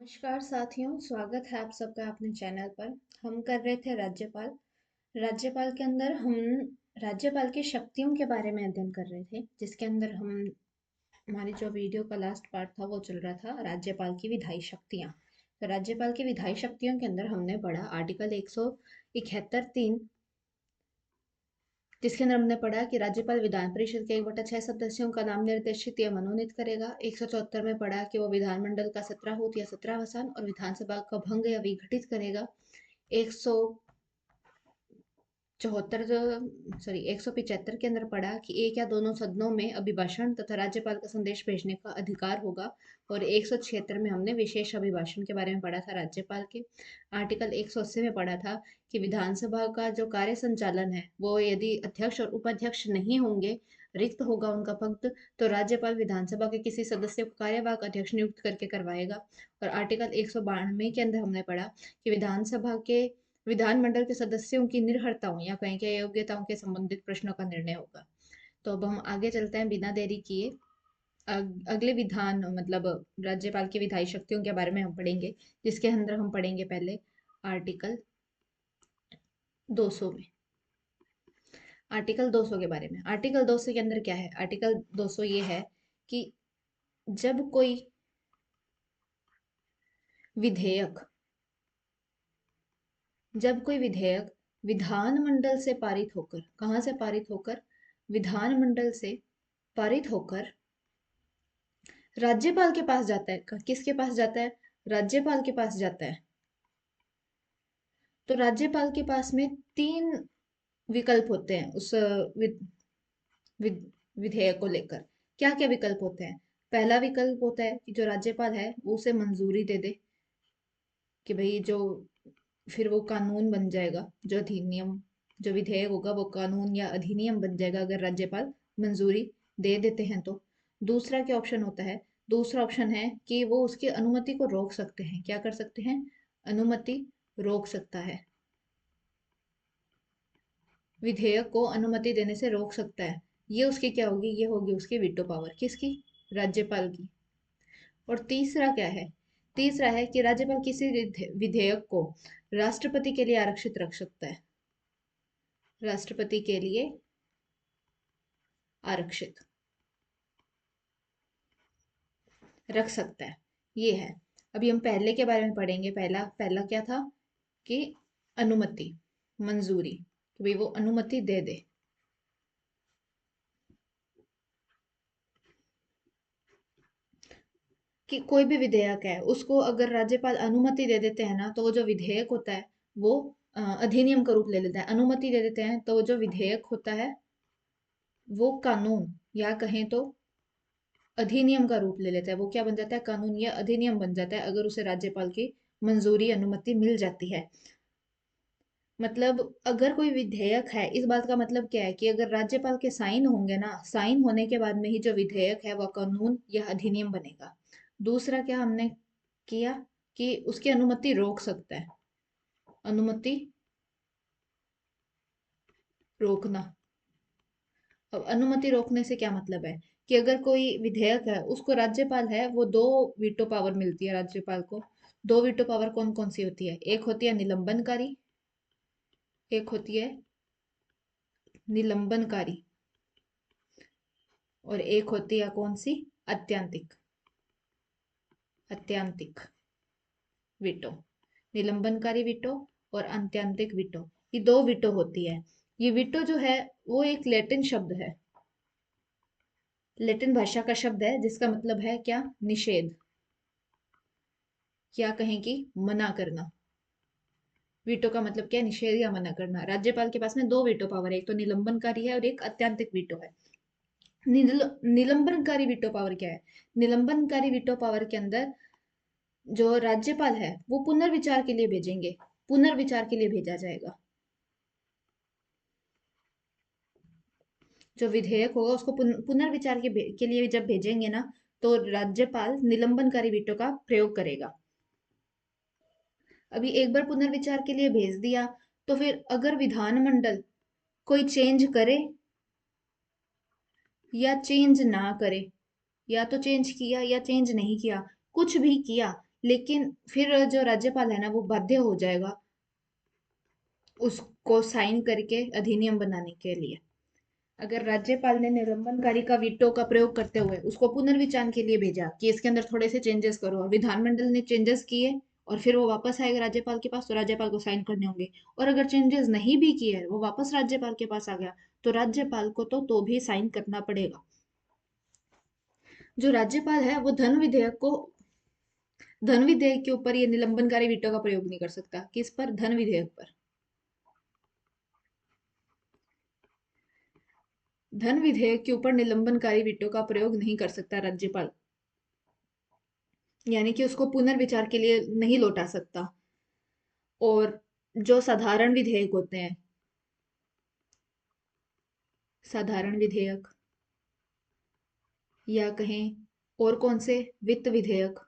नमस्कार साथियों, स्वागत है आप सबका अपने चैनल पर। हम कर रहे थे राज्यपाल। राज्यपाल के अंदर हम राज्यपाल की शक्तियों के बारे में अध्ययन कर रहे थे, जिसके अंदर हम हमारी जो वीडियो का लास्ट पार्ट था वो चल रहा था राज्यपाल की विधायी शक्तियाँ। तो राज्यपाल की विधायी शक्तियों के अंदर हमने पढ़ा आर्टिकल 171(3), जिसके अंदर हमने पढ़ा कि राज्यपाल विधान परिषद के 1/6 सदस्यों का नाम निर्देशित या मनोनीत करेगा। 174 में पढ़ा कि वो विधानमंडल का 17 या 17वां और विधानसभा का भंग या विघटित करेगा। 175 के अंदर पढ़ा कि एक या दोनों सदनों में अभिभाषण तथा राज्यपाल का संदेश भेजने का अधिकार होगा। और 176 में हमने विशेष अभिभाषण के बारे में पढ़ा था राज्यपाल के। आर्टिकल 180 में पढ़ा था कि विधानसभा का जो कार्य संचालन है वो यदि अध्यक्ष और उपाध्यक्ष नहीं होंगे, रिक्त होगा उनका पद, तो राज्यपाल विधानसभा के किसी सदस्य को कार्यवाहक अध्यक्ष नियुक्त करके करवाएगा। और आर्टिकल 192 के अंदर हमने पढ़ा कि विधानमंडल के सदस्यों की निर्भरताओं या कहीं के योग्यताओं के संबंधित प्रश्नों का निर्णय होगा। तो अब हम आगे चलते हैं बिना देरी किए। अगले विधान मतलब राज्यपाल की विधायी शक्तियों के बारे में हम पढ़ेंगे, जिसके अंदर हम पढ़ेंगे पहले आर्टिकल 200 में। आर्टिकल 200 के बारे में। आर्टिकल 200 के अंदर क्या है? आर्टिकल 200 ये है कि जब कोई विधेयक जब कोई विधेयक विधानमंडल से पारित होकर, कहाँ से पारित होकर? विधानमंडल से पारित होकर राज्यपाल के पास जाता है। किसके पास जाता है? राज्यपाल के पास जाता है। तो राज्यपाल के पास में तीन विकल्प होते हैं उस विध, विधेयक को लेकर। क्या क्या विकल्प होते हैं? पहला विकल्प होता है कि जो राज्यपाल है वो उसे मंजूरी दे दे, कि भाई जो फिर वो कानून बन जाएगा, जो अधिनियम, जो विधेयक होगा वो कानून या अधिनियम बन जाएगा अगर राज्यपाल मंजूरी दे देते हैं तो। दूसरा क्या ऑप्शन होता है? दूसरा ऑप्शन है कि वो उसकी अनुमति को रोक सकते हैं। क्या कर सकते हैं? अनुमति रोक सकता है। विधेयक को अनुमति देने से रोक सकता है। ये उसकी क्या होगी? ये होगी उसकी वीटो पावर। किसकी? राज्यपाल की। और तीसरा क्या है? तीसरा है कि राज्यपाल किसी विधेयक को राष्ट्रपति के लिए आरक्षित रख सकता है। राष्ट्रपति के लिए आरक्षित रख सकता है, ये है। अभी हम पहले के बारे में पढ़ेंगे। पहला पहला क्या था? कि अनुमति, मंजूरी, कि भाई वो अनुमति दे दे। कि कोई भी विधेयक है उसको अगर राज्यपाल अनुमति दे देते हैं ना, तो वो जो विधेयक होता है वो अधिनियम का रूप ले लेता है। अनुमति दे देते हैं तो वो जो विधेयक होता है वो कानून या कहें तो अधिनियम का रूप ले लेता है। वो क्या बन जाता है? कानून या अधिनियम बन जाता है अगर उसे राज्यपाल की मंजूरी, अनुमति मिल जाती है। मतलब अगर कोई विधेयक है, इस बात का मतलब क्या है कि अगर राज्यपाल के साइन होंगे ना, साइन होने के बाद में ही जो विधेयक है वह कानून या अधिनियम बनेगा। दूसरा क्या हमने किया कि उसकी अनुमति रोक सकता है। अनुमति रोकना। अब अनुमति रोकने से क्या मतलब है कि अगर कोई विधेयक है उसको राज्यपाल है वो दो वीटो पावर मिलती है राज्यपाल को। दो वीटो पावर कौन कौन सी होती है? एक होती है निलंबनकारी, एक होती है निलंबनकारी, और एक होती है कौन सी? अत्यांतिक। अत्यांतिक वीटो। निलंबनकारी वीटो और अत्यांतिक वीटो, ये दो वीटो होती है। ये वीटो जो है वो एक लैटिन शब्द है, लैटिन भाषा का शब्द है, जिसका मतलब है क्या? निषेध, क्या कहें कि मना करना। वीटो का मतलब क्या है? निषेध या मना करना। राज्यपाल के पास में दो वीटो पावर है, एक तो निलंबनकारी है और एक अत्यांतिक वीटो है। निलंबनकारी वीटो पावर क्या है? निलंबनकारी वीटो पावर के अंदर जो राज्यपाल है वो पुनर्विचार के लिए भेजेंगे, पुनर्विचार के लिए भेजा जाएगा। जो विधेयक होगा उसको पुनर्विचार के लिए जब भेजेंगे ना, तो राज्यपाल निलंबनकारी वीटो का प्रयोग करेगा। अभी एक बार पुनर्विचार के लिए भेज दिया तो फिर अगर विधानमंडल कोई चेंज करे या चेंज ना करे, या तो चेंज किया या चेंज नहीं किया, कुछ भी किया, लेकिन फिर जो राज्यपाल है ना वो बाध्य हो जाएगा उसको साइन करके अधिनियम बनाने के लिए। अगर राज्यपाल ने निलंबनकारी का वीटो का प्रयोग करते हुए उसको पुनर्विचार के लिए भेजा कि इसके अंदर थोड़े से चेंजेस करो, और विधानमंडल ने चेंजेस किए और फिर वो वापस आएगा राज्यपाल के पास, तो राज्यपाल को साइन करने होंगे। और अगर चेंजेस नहीं भी किए, वो वापस राज्यपाल के पास आ गया, तो राज्यपाल को तो भी साइन करना पड़ेगा। जो राज्यपाल है वो धन विधेयक के ऊपर ये निलंबनकारी वीटो का प्रयोग नहीं कर सकता। किस पर? धन विधेयक पर। धन विधेयक के ऊपर निलंबनकारी वीटो का प्रयोग नहीं कर सकता राज्यपाल, यानी कि उसको पुनर्विचार के लिए नहीं लौटा सकता। और जो साधारण विधेयक होते हैं, साधारण विधेयक या कहें और कौन से, वित्त विधेयक।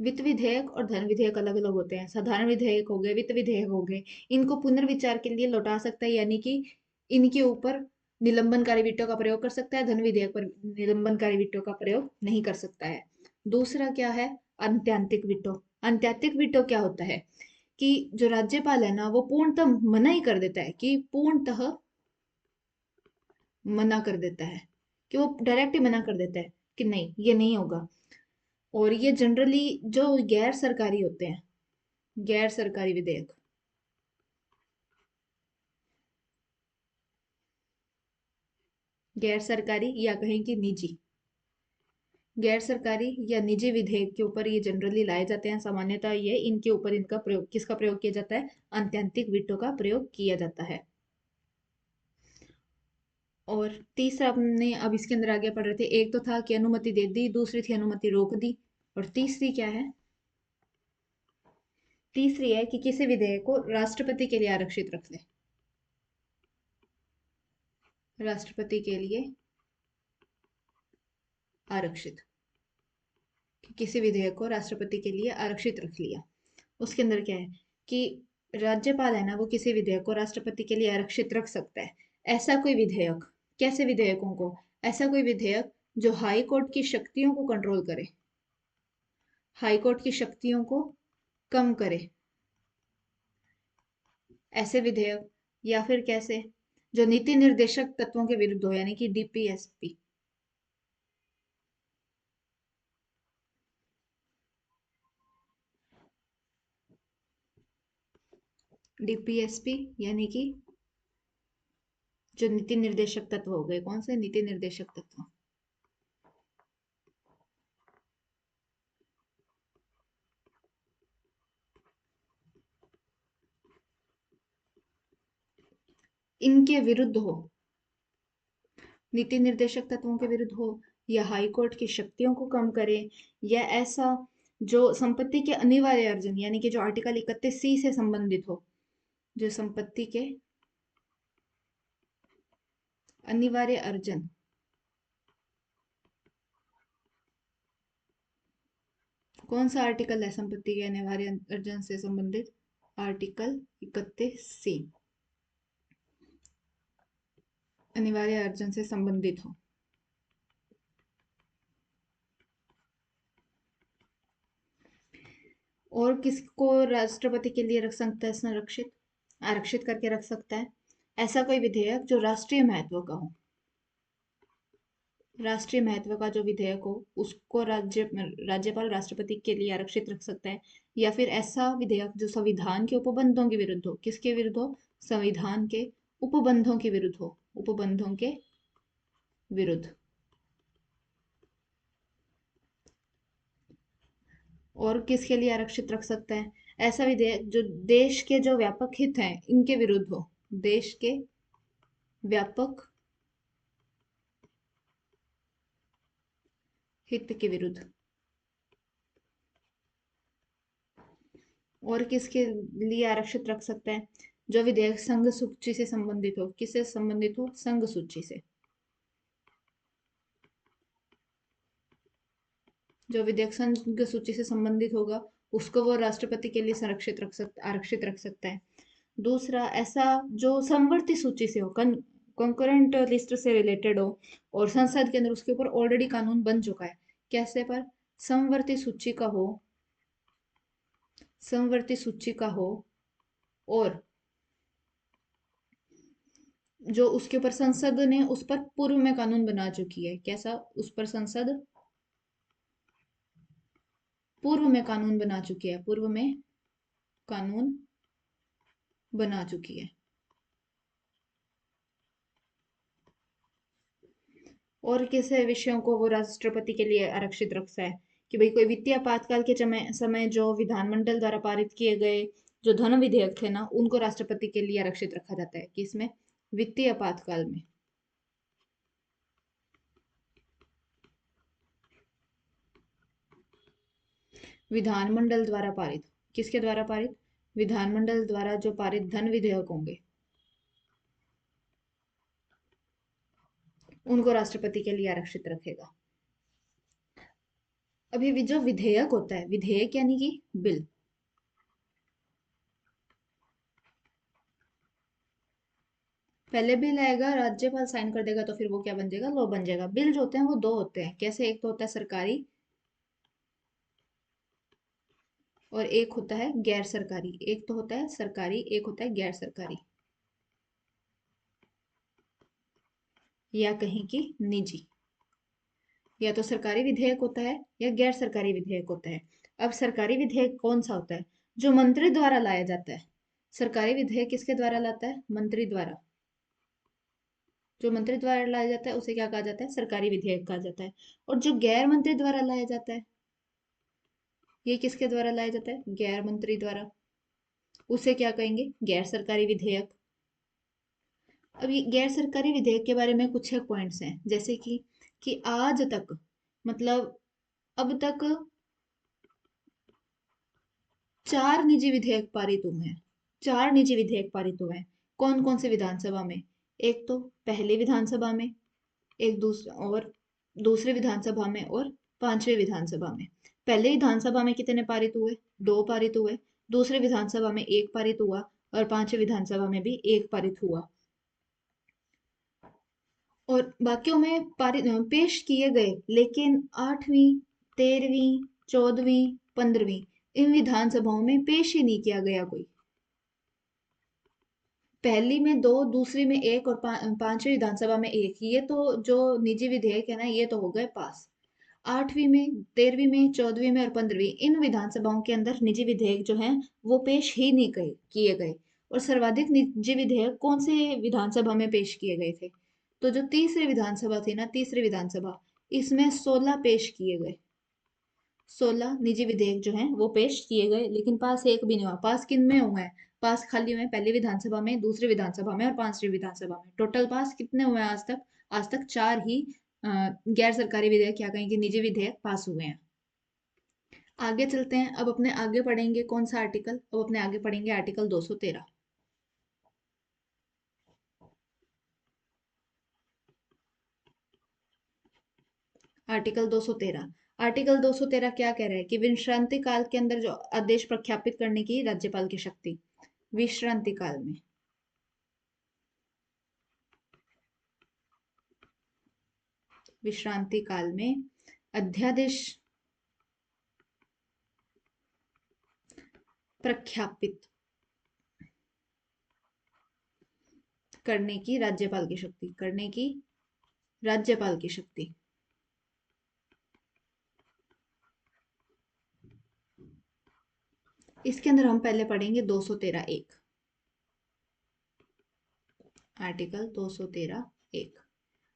वित्त विधेयक और धन विधेयक अलग अलग होते हैं। साधारण विधेयक हो गए, वित्त विधेयक हो गए, इनको पुनर्विचार के लिए लौटा सकता है, यानी कि इनके ऊपर निलंबनकारी वीटो का प्रयोग कर सकता है। धन विधेयक पर निलंबनकारी वीटो का प्रयोग नहीं कर सकता है। दूसरा क्या है? अंत्यांतिक वीटो। अंत्यांतिक वीटो क्या होता है कि जो राज्यपाल है ना वो पूर्णतः मना ही कर देता है, कि पूर्णतः मना कर देता है, कि वो डायरेक्ट ही मना कर देता है कि नहीं, ये नहीं होगा। और ये जनरली जो गैर सरकारी होते हैं, गैर सरकारी विधेयक, गैर सरकारी या कहें कि निजी, गैर सरकारी या निजी विधेयक के ऊपर ये जनरली लाए जाते हैं। सामान्यतः ये इनके ऊपर इनका प्रयोग, किसका प्रयोग किया जाता है? आत्यंतिक वीटो का प्रयोग किया जाता है। और तीसरा हमने अब इसके अंदर आगे पढ़ रहे थे, एक तो था कि अनुमति दे दी, दूसरी थी अनुमति रोक दी, और तीसरी क्या है? तीसरी है कि किसी विधेयक को राष्ट्रपति के लिए आरक्षित रख ले। राष्ट्रपति के लिए आरक्षित, कि किसी विधेयक को राष्ट्रपति के लिए आरक्षित रख लिया। उसके अंदर क्या है कि राज्यपाल है ना वो किसी विधेयक को राष्ट्रपति के लिए आरक्षित रख सकता है। ऐसा कोई विधेयक, कैसे विधेयकों को? ऐसा कोई विधेयक जो हाई कोर्ट की शक्तियों को कंट्रोल करे, हाई कोर्ट की शक्तियों को कम करे, ऐसे विधेयक। या फिर कैसे? जो नीति निर्देशक तत्वों के विरुद्ध हो, यानी कि डीपीएसपी। डीपीएसपी यानी कि जो नीति निर्देशक तत्व हो गए, कौन से नीति निर्देशक तत्व? इनके विरुद्ध हो, नीति निर्देशक तत्वों के विरुद्ध हो, या हाई कोर्ट की शक्तियों को कम करे, या ऐसा जो संपत्ति के अनिवार्य अर्जन, यानी कि जो आर्टिकल 31C से संबंधित हो, जो संपत्ति के अनिवार्य अर्जन, कौन सा आर्टिकल है संपत्ति के अनिवार्य अर्जन से संबंधित? आर्टिकल 31C, अनिवार्य अर्जन से संबंधित हो। और किसको राष्ट्रपति के लिए रख सकता है संरक्षित, आरक्षित करके रख सकता है? ऐसा कोई विधेयक जो राष्ट्रीय महत्व का हो, राष्ट्रीय महत्व का जो विधेयक हो उसको राज्यपाल राष्ट्रपति के लिए आरक्षित रख सकता है। या फिर ऐसा विधेयक जो संविधान के उपबंधों के विरुद्ध हो, किसके विरुद्ध हो? संविधान के उपबंधों के विरुद्ध हो, उपबंधों के विरुद्ध। और किसके लिए आरक्षित रख सकता है? ऐसा विधेयक जो देश के जो व्यापक हित हैं इनके विरुद्ध हो, देश के व्यापक हित के विरुद्ध। और किसके लिए आरक्षित रख सकता है? जो विधेयक संघ सूची से संबंधित हो। किससे संबंधित हो? संघ सूची से। जो विधेयक संघ सूची से संबंधित होगा उसको वो राष्ट्रपति के लिए संरक्षित रख सकता, आरक्षित रख सकता है। दूसरा, ऐसा जो समवर्ती सूची से हो, कंकरेंट लिस्ट से रिलेटेड हो, और संसद के अंदर उसके ऊपर ऑलरेडी कानून बन चुका है। कैसे पर? समवर्ती सूची का हो, समवर्ती सूची का हो, और जो उसके ऊपर संसद ने उस पर पूर्व में कानून बना चुकी है, कैसा, उस पर संसद पूर्व में कानून बना चुकी है, पूर्व में कानून बना चुकी है। और कैसे विषयों को वो राष्ट्रपति के लिए आरक्षित रखता है कि भाई कोई वित्तीय आपातकाल के समय जो विधानमंडल द्वारा पारित किए गए जो धन विधेयक थे ना, उनको राष्ट्रपति के लिए आरक्षित रखा जाता है कि इसमें वित्तीय आपातकाल में विधानमंडल द्वारा पारित, किसके द्वारा पारित, विधानमंडल द्वारा जो पारित धन विधेयक होंगे उनको राष्ट्रपति के लिए आरक्षित रखेगा। अभी जो विधेयक होता है, विधेयक यानी कि बिल, पहले बिल आएगा, राज्यपाल साइन कर देगा, तो फिर वो क्या बन जाएगा, लॉ बन जाएगा। बिल जो होते हैं वो दो होते हैं, कैसे, एक तो होता है सरकारी और एक होता है गैर सरकारी। एक तो होता है सरकारी, एक होता है गैर सरकारी, या कहीं की निजी। या तो सरकारी विधेयक होता है या गैर सरकारी विधेयक होता है। अब सरकारी विधेयक कौन सा होता है, जो मंत्री द्वारा लाया जाता है। सरकारी विधेयक किसके द्वारा लाता है, मंत्री द्वारा। जो मंत्री द्वारा लाया जाता है उसे क्या कहा जाता है, सरकारी विधेयक कहा जाता है। और जो गैर मंत्री द्वारा लाया जाता है, ये किसके द्वारा लाया जाता है, गैर मंत्री द्वारा, उसे क्या कहेंगे, गैर सरकारी विधेयक। अब ये गैर सरकारी विधेयक के बारे में कुछ एक पॉइंट्स हैं, जैसे कि आज तक, मतलब अब तक 4 निजी विधेयक पारित हुए हैं। 4 निजी विधेयक पारित हुए हैं। कौन कौन से विधानसभा में, एक तो पहली विधानसभा में, एक दूसरे विधानसभा में, और पांचवें विधानसभा में। पहले विधानसभा में कितने पारित हुए, 2 पारित हुए। दूसरे विधानसभा में 1 पारित हुआ, और पांचवें विधानसभा में भी 1 पारित हुआ। और बाकियों में पारित पेश किए गए, लेकिन 8वीं, 13वीं, 14वीं, 15वीं, इन विधानसभाओं में पेश ही नहीं किया गया कोई। पहली में 2, दूसरी में 1, और पांचवी विधानसभा में 1। ये तो जो निजी विधेयक है ना, ये तो हो गए पास। 8वीं में, 13वीं में, 14वीं में और 15वीं, इन विधानसभाओं के अंदर निजी विधेयक जो हैं वो पेश ही नहीं किए गए। और सर्वाधिक निजी विधेयक कौन से विधानसभा में पेश किए गए थे, तो जो तीसरी विधानसभा थी ना, तीसरी विधानसभा, इसमें 16 पेश किए गए। 16 निजी विधेयक जो हैं वो पेश किए गए, लेकिन पास एक भी नहीं हुआ। पास किन में हुआ है, पास खाली हुए हैं पहली विधानसभा में, दूसरी विधानसभा में और पांचवी विधानसभा में। टोटल पास कितने हुए हैं आज तक, आज तक 4 ही गैर सरकारी विधेयक, या कहें कि निजी विधेयक पास हुए हैं। आगे चलते हैं, अब अपने आगे पढ़ेंगे कौन सा आर्टिकल, अब अपने आगे पढ़ेंगे आर्टिकल 213। आर्टिकल 213, आर्टिकल 213 क्या कह रहा है कि विश्रांति काल के अंदर जो आदेश प्रख्यापित करने की राज्यपाल की शक्ति, विश्रांति काल में, विश्रांति काल में अध्यादेश प्रख्यापित करने की राज्यपाल की शक्ति, करने की राज्यपाल की शक्ति। इसके अंदर हम पहले पढ़ेंगे 213 एक, आर्टिकल 213 एक।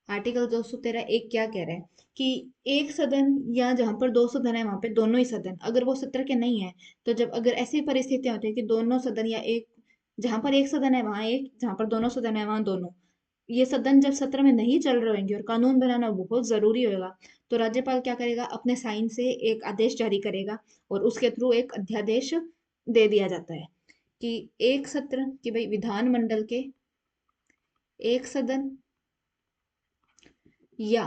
आर्टिकल 213 एक क्या कह रहा है कि एक सदन, या जहां पर दो सदन है वहां पे दोनों ही सदन अगर वो सत्र के नहीं है, तो जब अगर ऐसी परिस्थितियां होती है कि दोनों सदन, या एक, जहां पर एक सदन है वहां एक, जहां पर दोनों सदन है वहां दोनों, ये सदन जब सत्र में नहीं चल रहे होंगे और कानून बनाना बहुत जरूरी होगा, तो राज्यपाल क्या करेगा, अपने साइन से एक आदेश जारी करेगा, और उसके थ्रू एक अध्यादेश दे दिया जाता है कि एक सत्र, कि भाई विधानमंडल के एक सदन या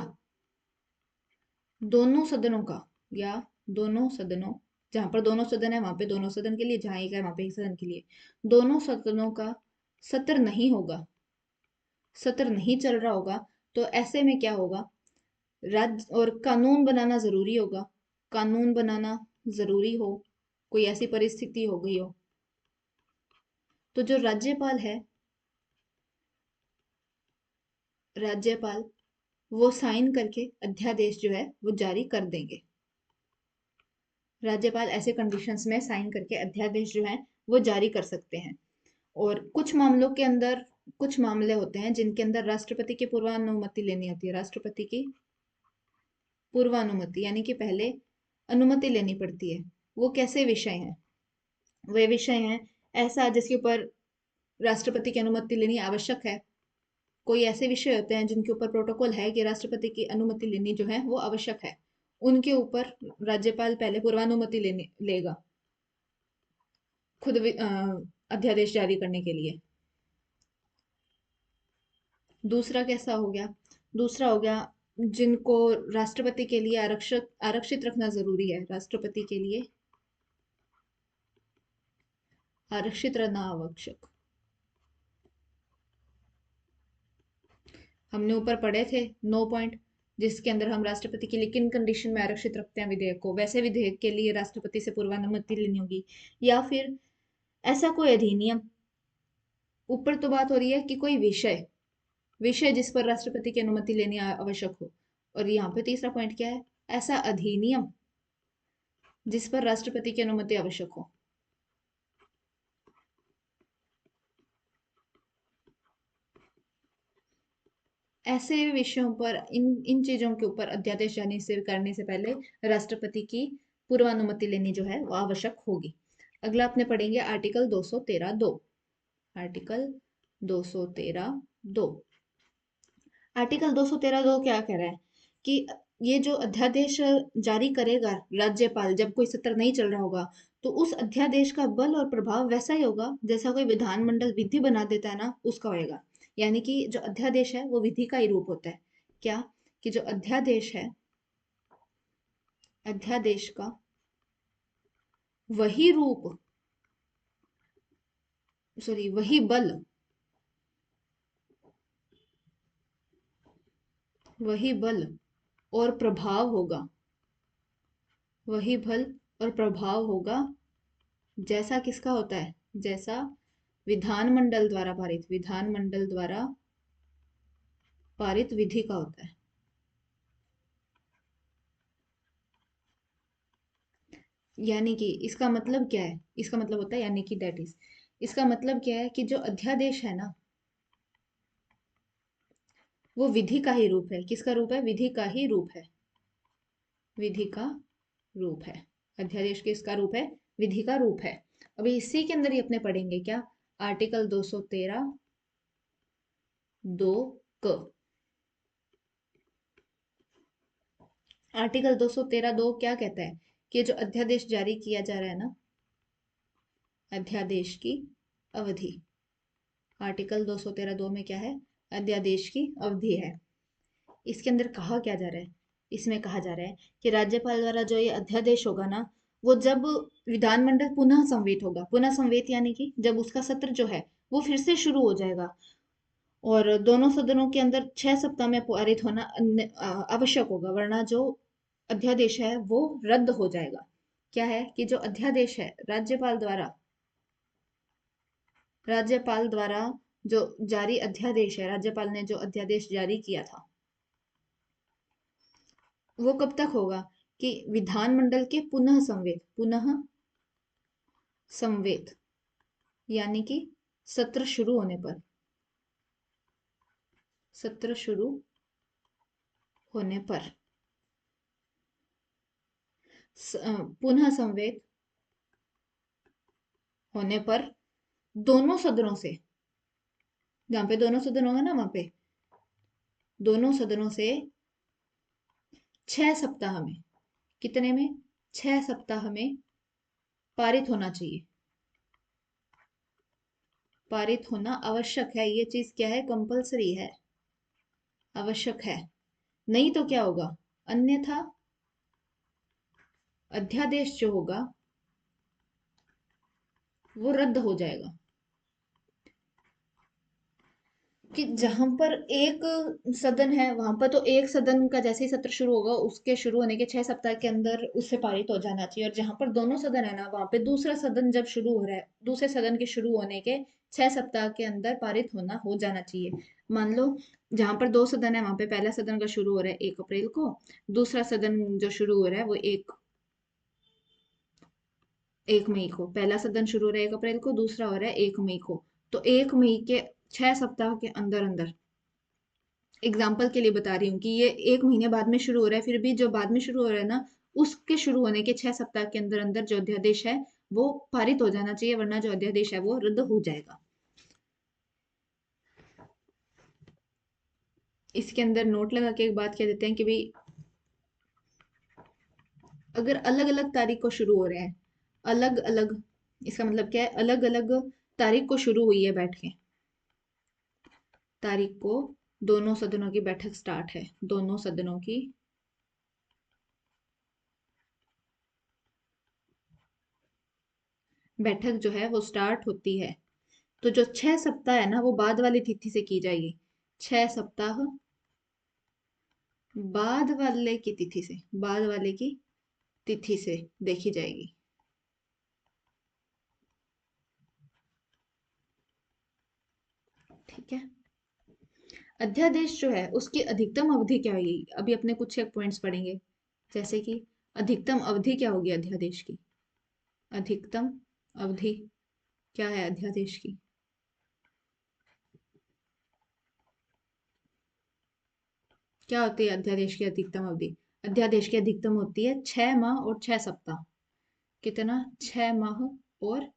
दोनों सदनों का, या दोनों सदनों, जहां पर दोनों सदन है वहां पे दोनों सदन के लिए, जहां एक है वहां पे एक सदन के लिए, दोनों सदनों का सत्र नहीं होगा, सत्र नहीं चल रहा होगा, तो ऐसे में क्या होगा, राज्य और कानून बनाना जरूरी होगा। कानून बनाना जरूरी हो, कोई ऐसी परिस्थिति हो गई हो, तो जो राज्यपाल वो साइन करके अध्यादेश जो है वो जारी कर देंगे। राज्यपाल ऐसे कंडीशंस में साइन करके अध्यादेश जो है वो जारी कर सकते हैं। और कुछ मामलों के अंदर कुछ मामले होते हैं जिनके अंदर राष्ट्रपति की पूर्वानुमति लेनी होती है। राष्ट्रपति की पूर्वानुमति यानी कि पहले अनुमति लेनी पड़ती है। वो कैसे विषय हैं? वे विषय हैं ऐसा जिसके ऊपर राष्ट्रपति की अनुमति लेनी आवश्यक है। कोई ऐसे विषय होते हैं जिनके ऊपर प्रोटोकॉल है कि राष्ट्रपति की अनुमति लेनी जो है वो आवश्यक है। उनके ऊपर राज्यपाल पहले पूर्वानुमति लेने लेगा खुद अध्यादेश जारी करने के लिए। दूसरा कैसा हो गया? दूसरा हो गया जिनको राष्ट्रपति के लिए आरक्षित आरक्षित रखना जरूरी है। राष्ट्रपति के लिए आरक्षित रहना आवश्यक। हमने ऊपर पढ़े थे 9 पॉइंट, जिसके अंदर हम राष्ट्रपति के लिए किन कंडीशन में आरक्षित रखते हैं विधेयक को। वैसे विधेयक के लिए राष्ट्रपति से पूर्वानुमति लेनी होगी, या फिर ऐसा कोई अधिनियम। ऊपर तो बात हो रही है कि कोई विषय विषय जिस पर राष्ट्रपति की अनुमति लेनी आवश्यक हो। और यहाँ पे तीसरा पॉइंट क्या है? ऐसा अधिनियम जिस पर राष्ट्रपति की अनुमति आवश्यक हो। ऐसे विषयों पर इन इन चीजों के ऊपर अध्यादेश जारी से करने से पहले राष्ट्रपति की पूर्वानुमति लेनी जो है वो आवश्यक होगी। अगला अपने पढ़ेंगे आर्टिकल 213(2). आर्टिकल 213(2). आर्टिकल 213(2) क्या कह रहा है कि ये जो अध्यादेश जारी करेगा राज्यपाल, जब कोई सत्र नहीं चल रहा होगा, तो उस अध्यादेश का बल और प्रभाव वैसा ही होगा जैसा कोई विधानमंडल विधि बना देता है ना, उसका होएगा। यानी कि जो अध्यादेश है वो विधि का ही रूप होता है। क्या? कि जो अध्यादेश है, अध्यादेश का वही रूप, सॉरी वही बल, वही बल और प्रभाव होगा, वही बल और प्रभाव होगा जैसा किसका होता है? जैसा विधानमंडल द्वारा पारित विधि का होता है। यानी कि इसका मतलब क्या है? इसका मतलब होता है यानी कि दैट इज, इसका मतलब क्या है कि जो अध्यादेश है ना वो विधि का ही रूप है। किसका रूप है? विधि का ही रूप है। विधि का रूप है। अध्यादेश किसका रूप है? विधि का रूप है। अभी इसी के अंदर ही अपने पढ़ेंगे क्या? आर्टिकल 213(2) क। आर्टिकल 213(2) क्या कहता है? कि जो अध्यादेश जारी किया जा रहा है ना, अध्यादेश की अवधि। आर्टिकल 213(2) में क्या है? अध्यादेश की अवधि है। इसके अंदर कहा क्या जा रहा है? इसमें कहा जा रहा है कि राज्यपाल द्वारा जो ये अध्यादेश होगा ना, वो जब विधानमंडल पुनः संवेत होगा, पुनः संवेत यानी कि जब उसका सत्र जो है वो फिर से शुरू हो जाएगा, और दोनों सदनों के अंदर 6 सप्ताह में पारित होना आवश्यक होगा, वरना जो अध्यादेश है वो रद्द हो जाएगा। क्या है? कि जो अध्यादेश है राज्यपाल द्वारा जो जारी अध्यादेश है, राज्यपाल ने जो अध्यादेश जारी किया था, वो कब तक होगा? कि विधानमंडल के पुनः संवेत यानी कि सत्र शुरू होने पर, सत्र शुरू होने पर पुनः संवेत होने पर दोनों सदनों से, जहां पे दोनों सदन होंगे ना वहां पे दोनों सदनों से 6 सप्ताह में, कितने में? 6 सप्ताह में पारित होना चाहिए। पारित होना आवश्यक है। ये चीज क्या है? कंपलसरी है, आवश्यक है। नहीं तो क्या होगा? अन्यथा अध्यादेश जो होगा वो रद्द हो जाएगा। कि जहां पर एक सदन है वहां पर तो एक सदन का जैसे ही सत्र शुरू होगा उसके शुरू होने के 6 सप्ताह के अंदर उससे पारित हो जाना चाहिए, और जहां पर दोनों सदन है ना वहां पे दूसरा सदन जब शुरू हो रहा है दूसरे सदन के शुरू होने के 6 सप्ताह के अंदर पारित होना हो जाना चाहिए। मान लो जहां पर दो सदन है वहां पे पहला सदन का शुरू हो रहा है 1 अप्रैल को, दूसरा सदन जो शुरू हो रहा है वो एक मई को, पहला सदन शुरू हो रहा है 1 अप्रैल को, दूसरा हो रहा है 1 मई को। तो 1 मई के 6 सप्ताह के अंदर अंदर, एग्जाम्पल के लिए बता रही हूँ कि ये 1 महीने बाद में शुरू हो रहा है, फिर भी जो बाद में शुरू हो रहा है ना उसके शुरू होने के 6 सप्ताह के अंदर अंदर जो अध्यादेश है वो पारित हो जाना चाहिए, वरना जो अध्यादेश है वो रद्द हो जाएगा। इसके अंदर नोट लगा के एक बात कह देते हैं कि भाई अगर अलग अलग तारीख को शुरू हो रहे हैं, अलग अलग, इसका मतलब क्या है, अलग अलग तारीख को शुरू हुई है बैठकें, तारीख को दोनों सदनों की बैठक स्टार्ट है, दोनों सदनों की बैठक जो है वो स्टार्ट होती है, तो जो 6 सप्ताह है ना वो बाद वाली तिथि से की जाएगी, 6 सप्ताह बाद वाले की तिथि से, बाद वाले की तिथि से देखी जाएगी। ठीक है। अध्यादेश जो है उसकी अधिकतम अवधि क्या होगी, अभी अपने कुछ एक पॉइंट्स पढ़ेंगे, जैसे कि अधिकतम अवधि क्या होगी अध्यादेश की, अधिकतम अवधि क्या है अध्यादेश की। क्या होती है अध्यादेश की अधिकतम अवधि, अध्यादेश की अधिकतम होती है 6 माह और 6 सप्ताह। कितना, 6 माह और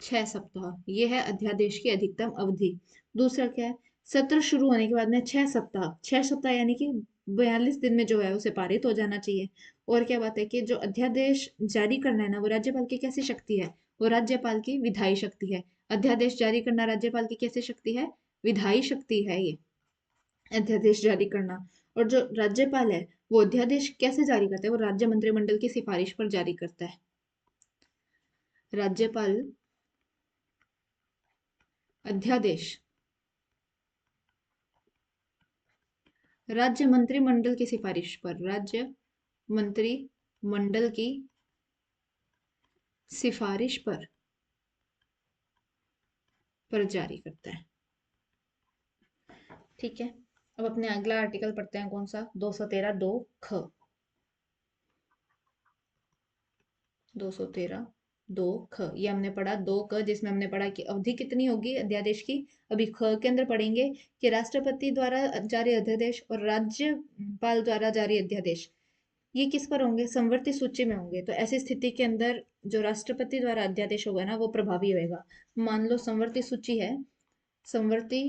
6 सप्ताह, ये है अध्यादेश की अधिकतम अवधि। दूसरा क्या है, सत्र शुरू होने के बाद में 6 सप्ताह, 6 सप्ताह यानी कि 42 दिन में जो है उसे पारित हो जाना चाहिए। और क्या बात है कि जो अध्यादेश जारी करना है ना वो राज्यपाल की कैसी शक्ति है, वो राज्यपाल की विधायी शक्ति है। अध्यादेश जारी करना राज्यपाल की कैसी शक्ति है, विधायी शक्ति है ये अध्यादेश जारी करना। और जो राज्यपाल है वो अध्यादेश कैसे जारी करता है, वो राज्य मंत्रिमंडल की सिफारिश पर जारी करता है। राज्यपाल अध्यादेश राज्य मंत्रिमंडल की सिफारिश पर, राज्य मंत्रिमंडल की सिफारिश पर जारी करता है। ठीक है। अब अपने अगला आर्टिकल पढ़ते हैं, कौन सा, 213 दो ख, 213 दो ख, ये हमने पढ़ा 2 क, जिसमें हमने पढ़ा कि अवधि कितनी होगी अध्यादेश की। अभी ख के अंदर पढ़ेंगे कि राष्ट्रपति द्वारा जारी अध्यादेश और राज्यपाल द्वारा जारी अध्यादेश ये किस पर होंगे, संवर्ती सूची में होंगे। तो ऐसी स्थिति के अंदर जो राष्ट्रपति द्वारा अध्यादेश होगा ना वो प्रभावी होएगा। मान लो संवर्ती सूची है, संवर्ती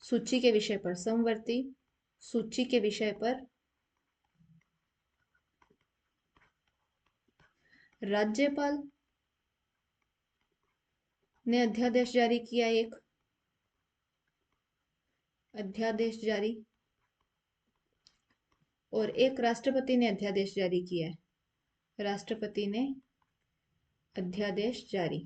सूची के विषय पर, संवर्ती सूची के विषय पर राज्यपाल ने अध्यादेश जारी किया, एक अध्यादेश जारी, और एक राष्ट्रपति ने अध्यादेश जारी किया है, राष्ट्रपति ने अध्यादेश जारी।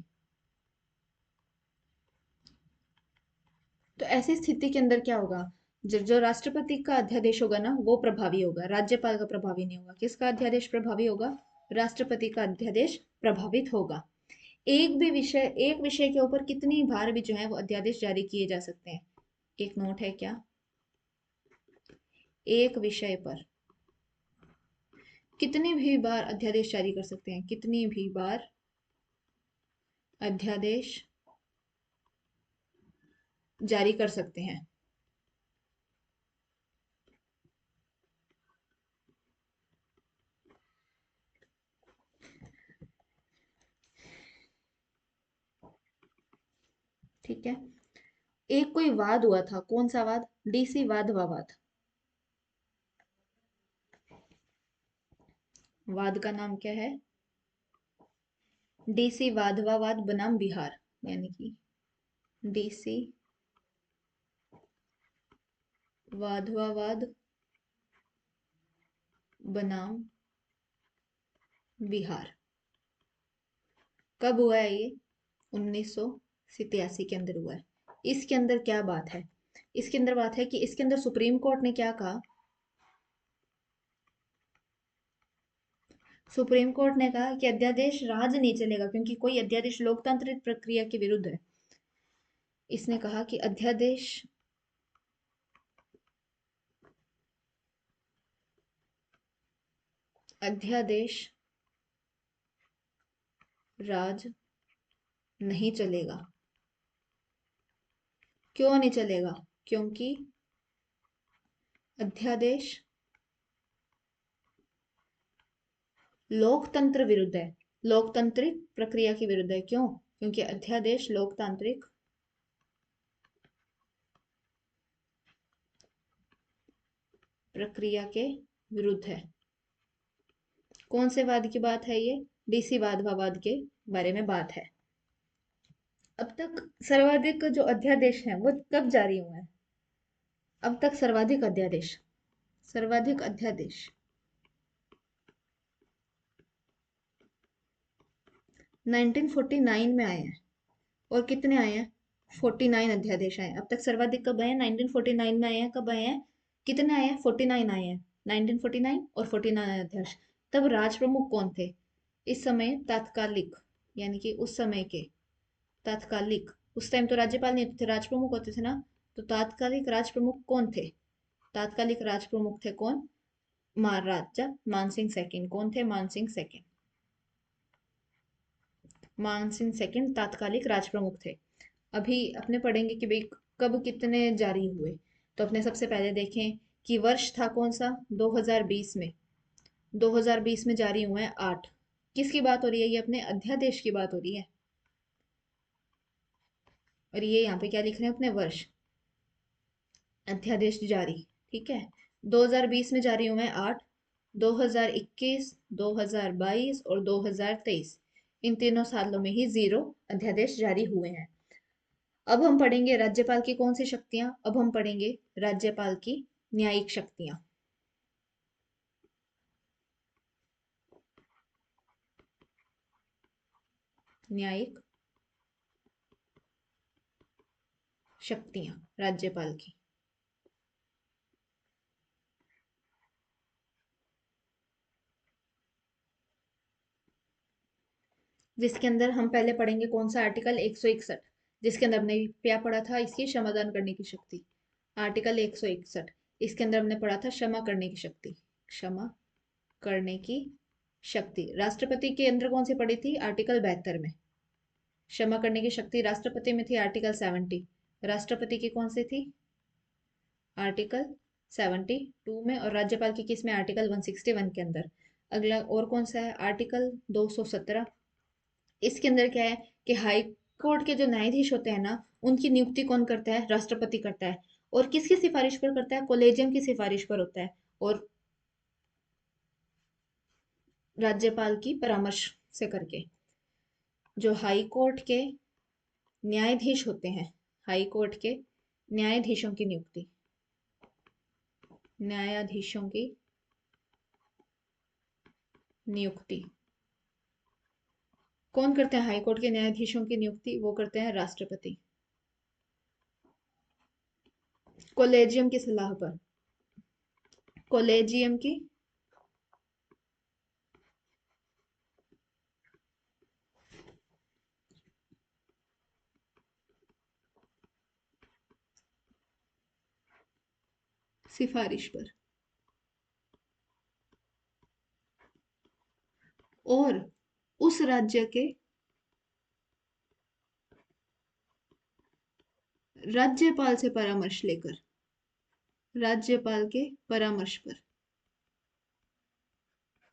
तो ऐसी स्थिति के अंदर क्या होगा, जो राष्ट्रपति का अध्यादेश होगा ना वो प्रभावी होगा, राज्यपाल का प्रभावी नहीं होगा। किसका अध्यादेश प्रभावी होगा, राष्ट्रपति का अध्यादेश प्रभावित होगा। एक विषय के ऊपर कितनी बार भी जो है वो अध्यादेश जारी किए जा सकते हैं, एक नोट है क्या, एक विषय पर कितनी भी बार अध्यादेश जारी कर सकते हैं, कितनी भी बार अध्यादेश जारी कर सकते हैं। ठीक है। एक कोई वाद हुआ था, कौन सा वाद, डीसी वाधवा वाद, वाद का नाम क्या है, डीसी वाधवा वाद बनाम बिहार, यानी कि डीसी वाधवा वाद बनाम बिहार। कब हुआ है ये, 1900 87 के अंदर हुआ है। इसके अंदर क्या बात है? इसके अंदर बात है कि इसके अंदर सुप्रीम कोर्ट ने क्या कहा? सुप्रीम कोर्ट ने कहा कि अध्यादेश राज नहीं चलेगा, क्योंकि कोई अध्यादेश लोकतांत्रिक प्रक्रिया के विरुद्ध है। इसने कहा कि अध्यादेश राज नहीं चलेगा। क्यों नहीं चलेगा? क्योंकि अध्यादेश लोकतंत्र विरुद्ध है, लोकतांत्रिक प्रक्रिया के विरुद्ध है। क्यों? क्योंकि अध्यादेश लोकतांत्रिक प्रक्रिया के विरुद्ध है। कौन से वाद की बात है ये? डीसी वाद के बारे में बात है। अब तक सर्वाधिक जो अध्यादेश हैं वो कब जारी हुए हैं? अब तक सर्वाधिक अध्यादेश 1949 में आए हैं। और कितने आए हैं? 49 अध्यादेश आए हैं। अब तक सर्वाधिक कब आए हैं? 1949 में आए हैं। कब आए हैं? कितने आए हैं? 49 आए हैं। 1949 और 49 अध्यादेश। तब राज प्रमुख कौन थे इस समय? तात्कालिक, यानी कि उस समय के तात्कालिक, उस टाइम तो राज्यपाल नहीं होते थे, राज प्रमुख होते थे ना। तो तात्कालिक राज प्रमुख कौन थे? तात्कालिक राज प्रमुख थे कौन? महाराजा मानसिंह सेकंड। कौन थे? मानसिंह सेकंड। मानसिंह सेकंड तात्कालिक राज प्रमुख थे। अभी अपने पढ़ेंगे कि भाई कब कितने जारी हुए। तो अपने सबसे पहले देखें कि वर्ष था कौन सा? 2020 में। 2020 में जारी हुए हैं 8। किसकी बात हो रही है? ये अपने अध्यादेश की बात हो रही है। और ये यहाँ पे क्या लिख रहे हैं? अपने वर्ष, अध्यादेश जारी। ठीक है, 2020 में जारी हुए हैं 8। 2021, 2022 और 2023, इन तीनों सालों में ही 0 अध्यादेश जारी हुए हैं। अब हम पढ़ेंगे राज्यपाल की कौन सी शक्तियां? अब हम पढ़ेंगे राज्यपाल की न्यायिक शक्तियां। न्यायिक शक्तियां राज्यपाल की। जिसके अंदर हम पहले पढ़ेंगे कौन सा? आर्टिकल 161, जिसके अंदर हमने क्या पढ़ा था? इसकी क्षमादान करने की शक्ति। आर्टिकल 161, इसके अंदर हमने पढ़ा था क्षमा करने की शक्ति। क्षमा करने की शक्ति। राष्ट्रपति के अंदर कौन सी पड़ी थी? आर्टिकल 72 में। क्षमा करने की शक्ति राष्ट्रपति में थी आर्टिकल 70। राष्ट्रपति की कौन सी थी? आर्टिकल 72 में। और राज्यपाल की किस में? आर्टिकल 161 के अंदर। अगला और कौन सा है? आर्टिकल 217। इसके अंदर क्या है कि हाई कोर्ट के जो न्यायाधीश होते हैं ना, उनकी नियुक्ति कौन करता है? राष्ट्रपति करता है। और किसकी सिफारिश पर करता है? कोलेजियम की सिफारिश पर होता है। और राज्यपाल की परामर्श से करके। जो हाई कोर्ट के न्यायाधीश होते हैं, हाई कोर्ट के न्यायाधीशों की नियुक्ति, न्यायाधीशों की नियुक्ति कौन करते हैं? हाई कोर्ट के न्यायाधीशों की नियुक्ति वो करते हैं राष्ट्रपति, कोलेजियम की सलाह पर। कोलेजियम की सिफारिश पर। और उस राज्य के राज्यपाल से परामर्श लेकर, राज्यपाल के परामर्श पर।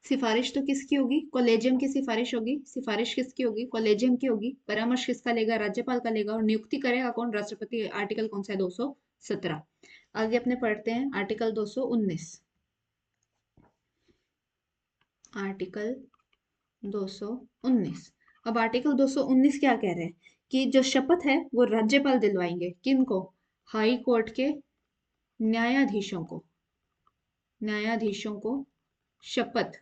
सिफारिश तो किसकी होगी? कोलेजियम की सिफारिश होगी। सिफारिश किसकी होगी? कोलेजियम की होगी। परामर्श किसका लेगा? राज्यपाल का लेगा। और नियुक्ति करेगा कौन? राष्ट्रपति। आर्टिकल कौन सा है? 217। आगे अपने पढ़ते हैं आर्टिकल 219। आर्टिकल 219। अब आर्टिकल 219 क्या कह रहे हैं? कि जो शपथ है वो राज्यपाल दिलवाएंगे। किनको? हाई कोर्ट के न्यायाधीशों को। न्यायाधीशों को शपथ,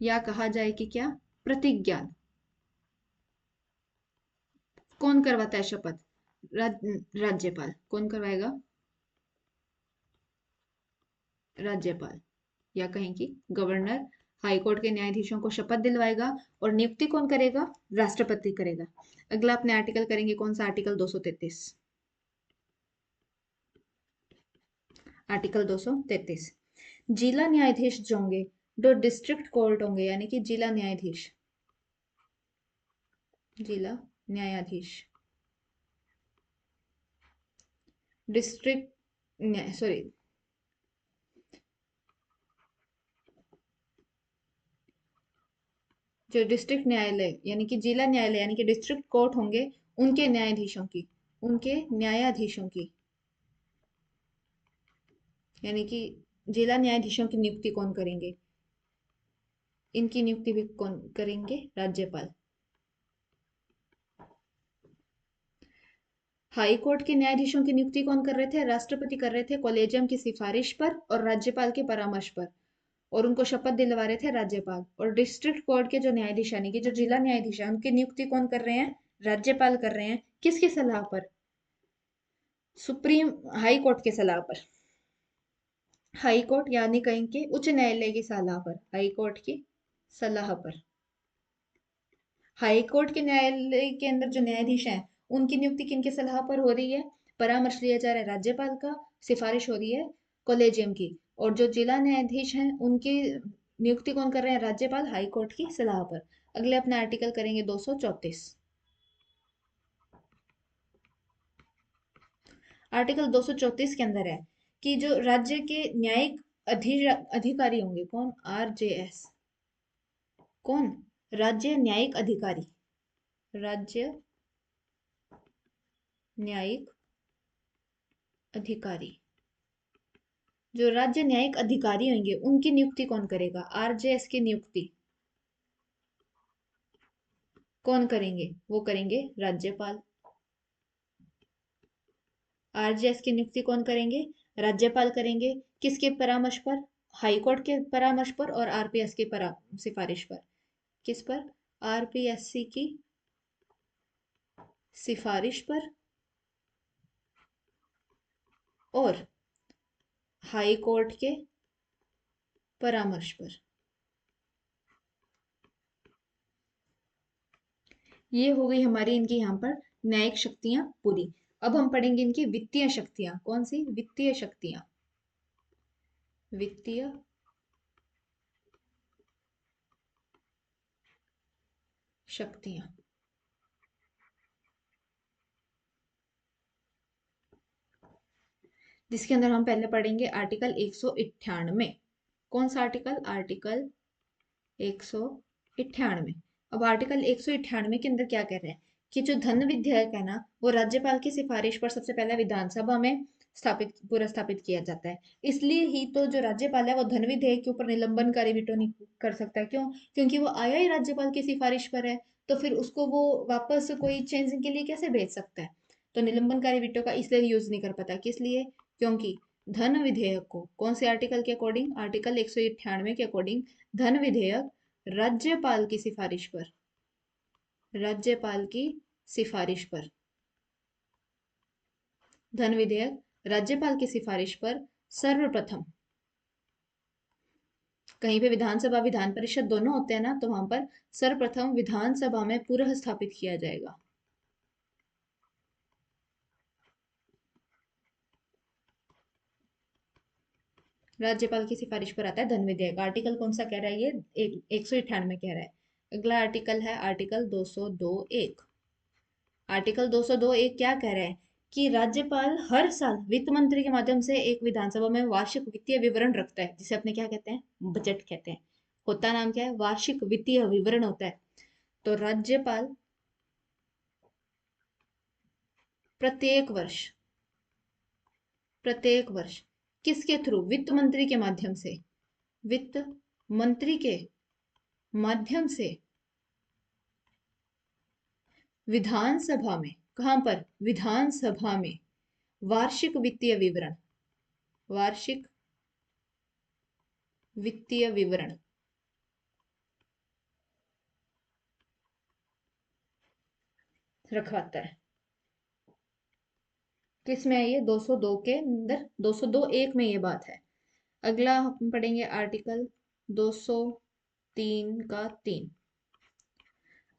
या कहा जाए कि क्या? प्रतिज्ञा। कौन करवाता है शपथ? राज्यपाल। कौन करवाएगा? राज्यपाल। या कहें कि गवर्नर हाईकोर्ट के न्यायाधीशों को शपथ दिलवाएगा। और नियुक्ति कौन करेगा? राष्ट्रपति करेगा। अगला अपने आर्टिकल करेंगे, कौन सा आर्टिकल? 233। आर्टिकल 233। जिला न्यायाधीश जो होंगे, जो डिस्ट्रिक्ट कोर्ट होंगे, यानी कि जिला न्यायाधीश, जिला न्यायाधीश, डिस्ट्रिक्ट सॉरी, जो डिस्ट्रिक्ट न्यायालय यानी कि जिला न्यायालय यानी कि डिस्ट्रिक्ट कोर्ट होंगे, उनके न्यायाधीशों की, उनके न्यायाधीशों की, यानी कि जिला न्यायाधीशों की नियुक्ति कौन करेंगे? इनकी नियुक्ति भी कौन करेंगे? राज्यपाल। हाई कोर्ट के न्यायाधीशों की नियुक्ति कौन कर रहे थे? राष्ट्रपति कर रहे थे, कॉलेजियम की सिफारिश पर और राज्यपाल के परामर्श पर। और उनको शपथ दिलवा रहे थे राज्यपाल। और डिस्ट्रिक्ट कोर्ट के जो न्यायाधीश यानी कि जो जिला न्यायाधीश है, उनकी नियुक्ति कौन कर रहे हैं? राज्यपाल कर रहे हैं। किसकी सलाह पर? सुप्रीम हाई कोर्ट के सलाह पर। हाई कोर्ट यानी कहीं के उच्च न्यायालय की सलाह पर, हाई कोर्ट की सलाह पर। हाई कोर्ट के न्यायालय के अंदर जो न्यायाधीश हैं, उनकी नियुक्ति किनके सलाह पर हो रही है? परामर्श लिया जा रहा है राज्यपाल का, सिफारिश हो रही है कॉलेजियम की। और जो जिला न्यायाधीश हैं, उनकी नियुक्ति कौन कर रहे हैं? राज्यपाल, हाई कोर्ट की सलाह पर। अगले अपने आर्टिकल करेंगे 234। आर्टिकल 234 के अंदर है कि जो राज्य के न्यायिक अधिकारी होंगे, कौन? RJS। कौन? राज्य न्यायिक अधिकारी। राज्य न्यायिक अधिकारी। जो राज्य न्यायिक अधिकारी होंगे, उनकी नियुक्ति कौन करेगा? RJS की नियुक्ति कौन करेंगे? वो करेंगे राज्यपाल। RJS की नियुक्ति कौन करेंगे? राज्यपाल करेंगे। किसके परामर्श पर? हाई कोर्ट के परामर्श पर और RPS की सिफारिश पर। किस पर? RPSC की सिफारिश पर और हाई कोर्ट के परामर्श पर। ये हो गई हमारी इनकी यहाँ पर न्यायिक शक्तियां पूरी। अब हम पढ़ेंगे इनकी वित्तीय शक्तियां। कौन सी? वित्तीय शक्तियां। वित्तीय शक्तियां, जिसके अंदर हम पहले पढ़ेंगे आर्टिकल 198। कौन सा आर्टिकल? आर्टिकल 198। अब आर्टिकल 198 के अंदर क्या कह रहे हैं कि जो धन विधेयक है ना, वो राज्यपाल की सिफारिश पर सबसे पहले विधानसभा में स्थापित किया जाता है। इसलिए ही तो जो राज्यपाल है, वो धन विधेयक के ऊपर निलंबनकारी वीटो नहीं कर सकता। क्यों? क्योंकि वो आया ही राज्यपाल की सिफारिश पर है। तो फिर उसको वो वापस कोई चेंजिंग के लिए कैसे भेज सकता है? तो निलंबनकारी वीटो का इसलिए यूज नहीं कर पाता। किस लिए? क्योंकि धन विधेयक को कौन से आर्टिकल के अकॉर्डिंग? आर्टिकल 198 के अकॉर्डिंग धन विधेयक राज्यपाल की सिफारिश पर, राज्यपाल की सिफारिश पर, धन विधेयक राज्यपाल की सिफारिश पर सर्वप्रथम, कहीं पे विधानसभा विधान परिषद दोनों होते हैं ना, तो वहां पर सर्वप्रथम विधानसभा में पुनः स्थापित किया जाएगा। राज्यपाल की सिफारिश पर आता है धन विधेयक। आर्टिकल कौन सा कह रहा है? ये 198 कह रहा है। अगला आर्टिकल है आर्टिकल 202(1). आर्टिकल 202(1) क्या कह रहा है कि राज्यपाल हर साल वित्त मंत्री के माध्यम से एक विधानसभा में वार्षिक वित्तीय विवरण रखता है, जिसे अपने क्या कहते हैं? बजट कहते हैं। होता नाम क्या है? वार्षिक वित्तीय विवरण होता है। तो राज्यपाल प्रत्येक वर्ष, प्रत्येक वर्ष किसके थ्रू? वित्त मंत्री के माध्यम से, वित्त मंत्री के माध्यम से विधानसभा में, कहां पर? विधानसभा में वार्षिक वित्तीय विवरण, वार्षिक वित्तीय विवरण रखवाता है। किस में है ये? 202 के अंदर, 202 एक में ये बात है। अगला हम पढ़ेंगे आर्टिकल 203 का 3।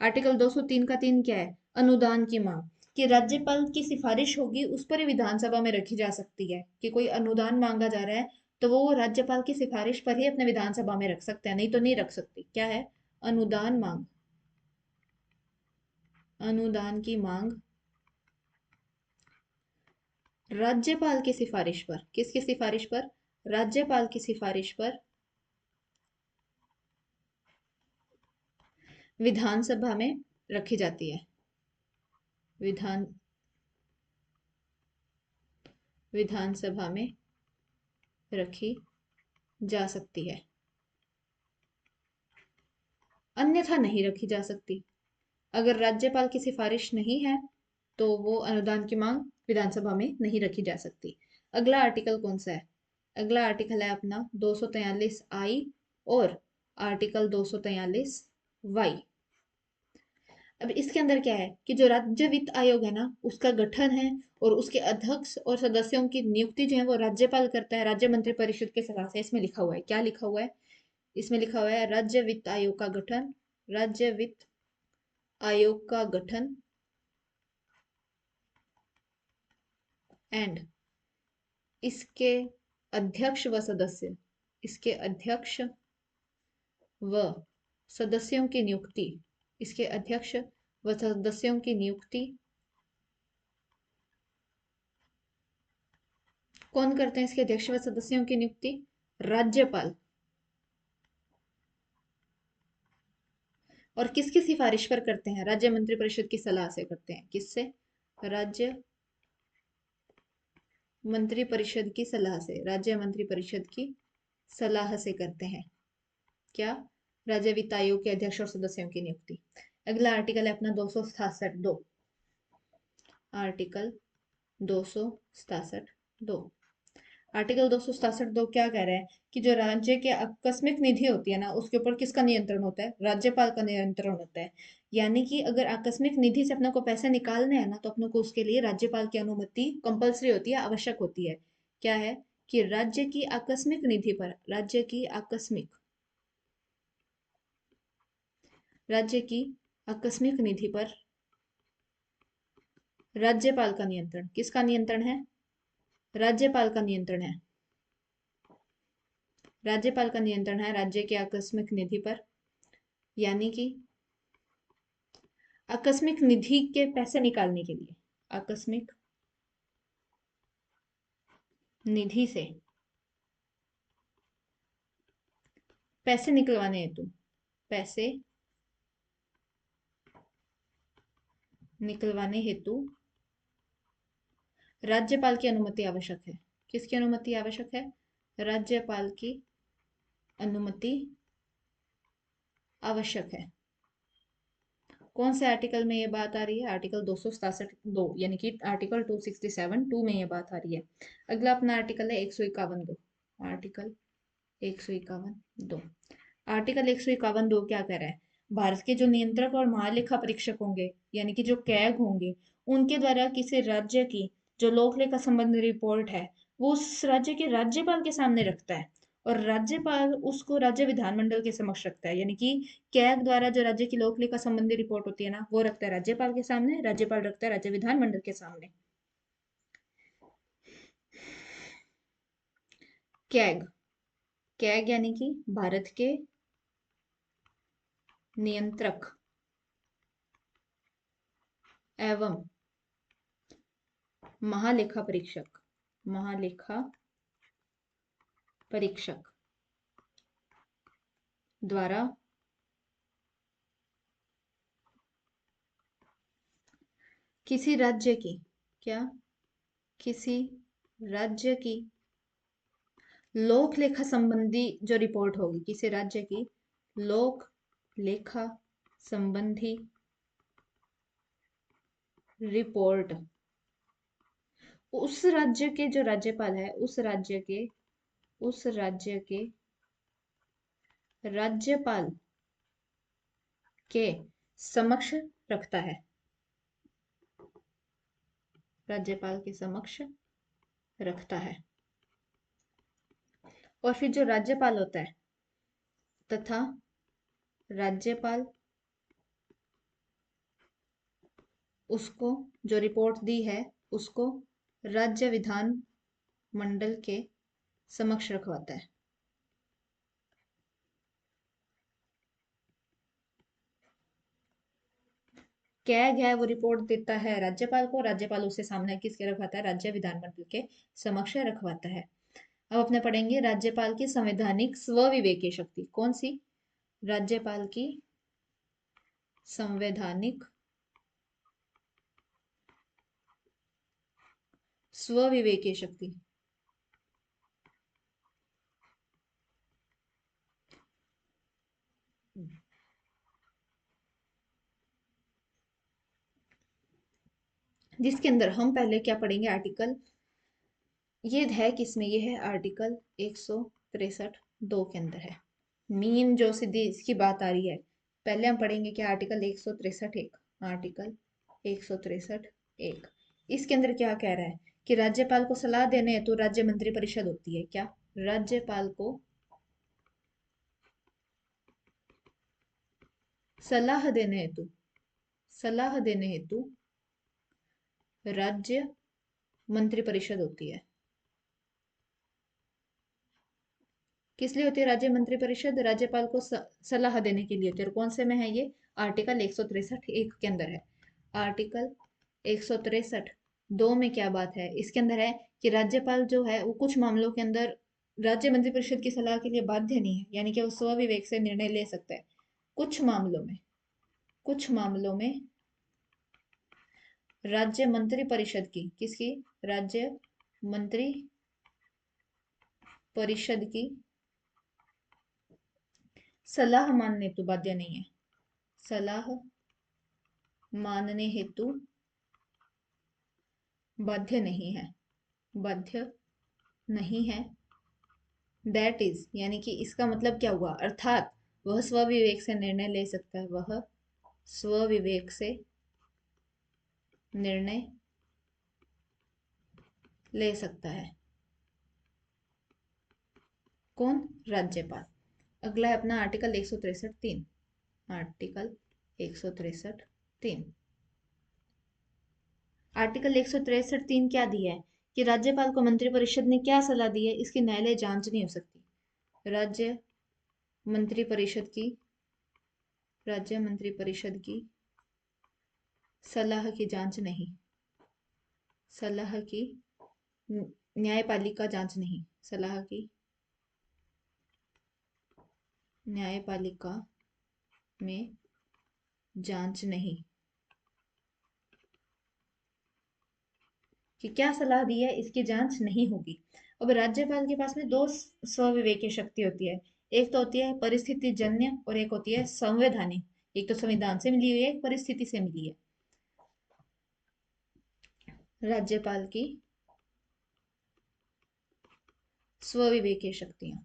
आर्टिकल 203 का 3 क्या है? अनुदान की मांग। कि राज्यपाल की सिफारिश होगी उस पर ही विधानसभा में रखी जा सकती है। कि कोई अनुदान मांगा जा रहा है तो वो राज्यपाल की सिफारिश पर ही अपने विधानसभा में रख सकते हैं, नहीं तो नहीं रख सकती। क्या है? अनुदान मांग। अनुदान की मांग राज्यपाल की सिफारिश पर। किसकी सिफारिश पर? राज्यपाल की सिफारिश पर विधानसभा में रखी जाती है। विधान विधानसभा में रखी जा सकती है, अन्यथा नहीं रखी जा सकती। अगर राज्यपाल की सिफारिश नहीं है तो वो अनुदान की मांग विधानसभा में नहीं रखी जा सकती। अगला आर्टिकल कौन सा है? अगला आर्टिकल है अपना 243 आई और आर्टिकल 243 वाई। अब इसके अंदर क्या है कि जो राज्य वित्त आयोग है ना, उसका गठन है और उसके अध्यक्ष और सदस्यों की नियुक्ति जो है वो राज्यपाल करता है राज्य मंत्री परिषद के सलाह से। इसमें लिखा हुआ है, क्या लिखा हुआ है? इसमें लिखा हुआ है राज्य वित्त आयोग का गठन, राज्य वित्त आयोग का गठन एंड इसके अध्यक्ष व सदस्य, इसके अध्यक्ष व सदस्यों की नियुक्ति, इसके अध्यक्ष व सदस्यों की नियुक्ति कौन करते हैं? इसके अध्यक्ष व सदस्यों की नियुक्ति राज्यपाल। और किसकी सिफारिश पर करते हैं? राज्य मंत्री परिषद की सलाह से करते हैं। किससे? राज्य मंत्री परिषद की सलाह से। राज्य मंत्री परिषद की सलाह से करते हैं। क्या? राज्य वित्त आयोग के अध्यक्ष और सदस्यों की नियुक्ति। अगला आर्टिकल है अपना 267(2). आर्टिकल 267(2). आर्टिकल 267(2) क्या कह रहा है कि जो राज्य के आकस्मिक निधि होती है ना, उसके ऊपर किसका नियंत्रण होता है? राज्यपाल का नियंत्रण होता है। यानी कि अगर आकस्मिक निधि से अपने को पैसे निकालने हैं ना, तो अपने को उसके लिए राज्यपाल की अनुमति कंपलसरी होती है, आवश्यक होती है। क्या है? कि राज्य की आकस्मिक निधि पर, राज्य की आकस्मिक निधि पर राज्यपाल का नियंत्रण। किसका नियंत्रण है? राज्यपाल का नियंत्रण है। राज्यपाल का नियंत्रण है राज्य के आकस्मिक निधि पर। यानी कि आकस्मिक निधि के पैसे निकालने के लिए, आकस्मिक निधि से पैसे निकलवाने हेतु, पैसे निकलवाने हेतु राज्यपाल की अनुमति आवश्यक है। किसकी अनुमति आवश्यक है? राज्यपाल की अनुमति आवश्यक है। कौन से आर्टिकल में ये बात आ रही है? आर्टिकल 267(2), यानी कि आर्टिकल 267(2) में ये बात आ रही है। अगला अपना आर्टिकल है 151(2). आर्टिकल 151(2). आर्टिकल 151(2) क्या कह रहा है? भारत के जो नियंत्रक और महालेखा परीक्षक होंगे, यानी कि जो कैग होंगे, उनके द्वारा किसी राज्य की जो लोक लेखा संबंधी रिपोर्ट है, वो उस राज्य के राज्यपाल के सामने रखता है और राज्यपाल उसको राज्य विधानमंडल के समक्ष रखता है। यानी कि कैग द्वारा जो राज्य की लोक लेखा संबंधी रिपोर्ट होती है ना, वो रखता है राज्यपाल के सामने, राज्यपाल रखता है राज्य विधानमंडल के सामने। कैग, कैग यानी कि भारत के नियंत्रक एवं महालेखा परीक्षक, महालेखा परीक्षक द्वारा किसी राज्य की, क्या? किसी राज्य की लोक लेखा संबंधी जो रिपोर्ट होगी, किसी राज्य की लोक लेखा संबंधी रिपोर्ट, उस राज्य के जो राज्यपाल है, उस राज्य के राज्यपाल के समक्ष रखता है। राज्यपाल के समक्ष रखता है। और फिर जो राज्यपाल होता है तथा राज्यपाल उसको जो रिपोर्ट दी है उसको राज्य विधान मंडल के समक्ष रखवाता है। क्या है वो रिपोर्ट देता है राज्यपाल को, राज्यपाल उसे सामने किसके रखवाता है, राज्य विधानमंडल के समक्ष रखवाता है। अब अपने पढ़ेंगे राज्यपाल की संवैधानिक स्वविवेकीय शक्ति। कौन सी? राज्यपाल की संवैधानिक स्वविवेकीय शक्ति। जिसके अंदर हम पहले क्या पढ़ेंगे, आर्टिकल ये है किसमें, ये है आर्टिकल 163 2 के अंदर है। मीन जो सीधी इसकी बात आ रही है, पहले हम पढ़ेंगे क्या, आर्टिकल 163 1। आर्टिकल 163 1 इसके अंदर क्या कह रहा है कि राज्यपाल को सलाह देने हेतु राज्य मंत्री परिषद होती है। क्या? राज्यपाल को सलाह देने हेतु, सलाह देने हेतु राज्य मंत्री परिषद होती है। किस लिए होती है राज्य मंत्री परिषद? राज्यपाल को सलाह देने के लिए होती है। और कौन से में है ये? आर्टिकल 163 1 के अंदर है। आर्टिकल 163 2 में क्या बात है, इसके अंदर है कि राज्यपाल जो है वो कुछ मामलों के अंदर राज्य मंत्री परिषद की सलाह के लिए बाध्य नहीं है, यानी कि वो स्वविवेक से निर्णय ले सकता है। कुछ मामलों में, कुछ मामलों में राज्य मंत्री परिषद की, किसकी? राज्य मंत्री परिषद की सलाह मानने हेतु बाध्य नहीं है। सलाह मानने हेतु बाध्य नहीं है, बाध्य नहीं है। दैट इज, यानी कि इसका मतलब क्या हुआ, अर्थात वह स्वविवेक से निर्णय ले सकता है, वह स्वविवेक से निर्णय ले सकता है। कौन? राज्यपाल। अगला है अपना आर्टिकल 163 3। आर्टिकल 163 3। आर्टिकल 163 3 क्या दिया है कि राज्यपाल को मंत्रिपरिषद ने क्या सलाह दी है इसकी न्यायालय जांच नहीं हो सकती। राज्य मंत्री परिषद की, राज्य मंत्री परिषद की सलाह की जांच नहीं, सलाह की न्यायपालिका जांच नहीं, सलाह की न्यायपालिका में जांच नहीं, कि क्या सलाह दी है इसकी जांच नहीं होगी। अब राज्यपाल के पास में दो स्वविवेकीय शक्ति होती है, एक तो होती है परिस्थिति जन्य और एक होती है संवैधानिक। एक तो संविधान से मिली हुई है, एक परिस्थिति से मिली है। राज्यपाल की स्वविवेकीय शक्तियां,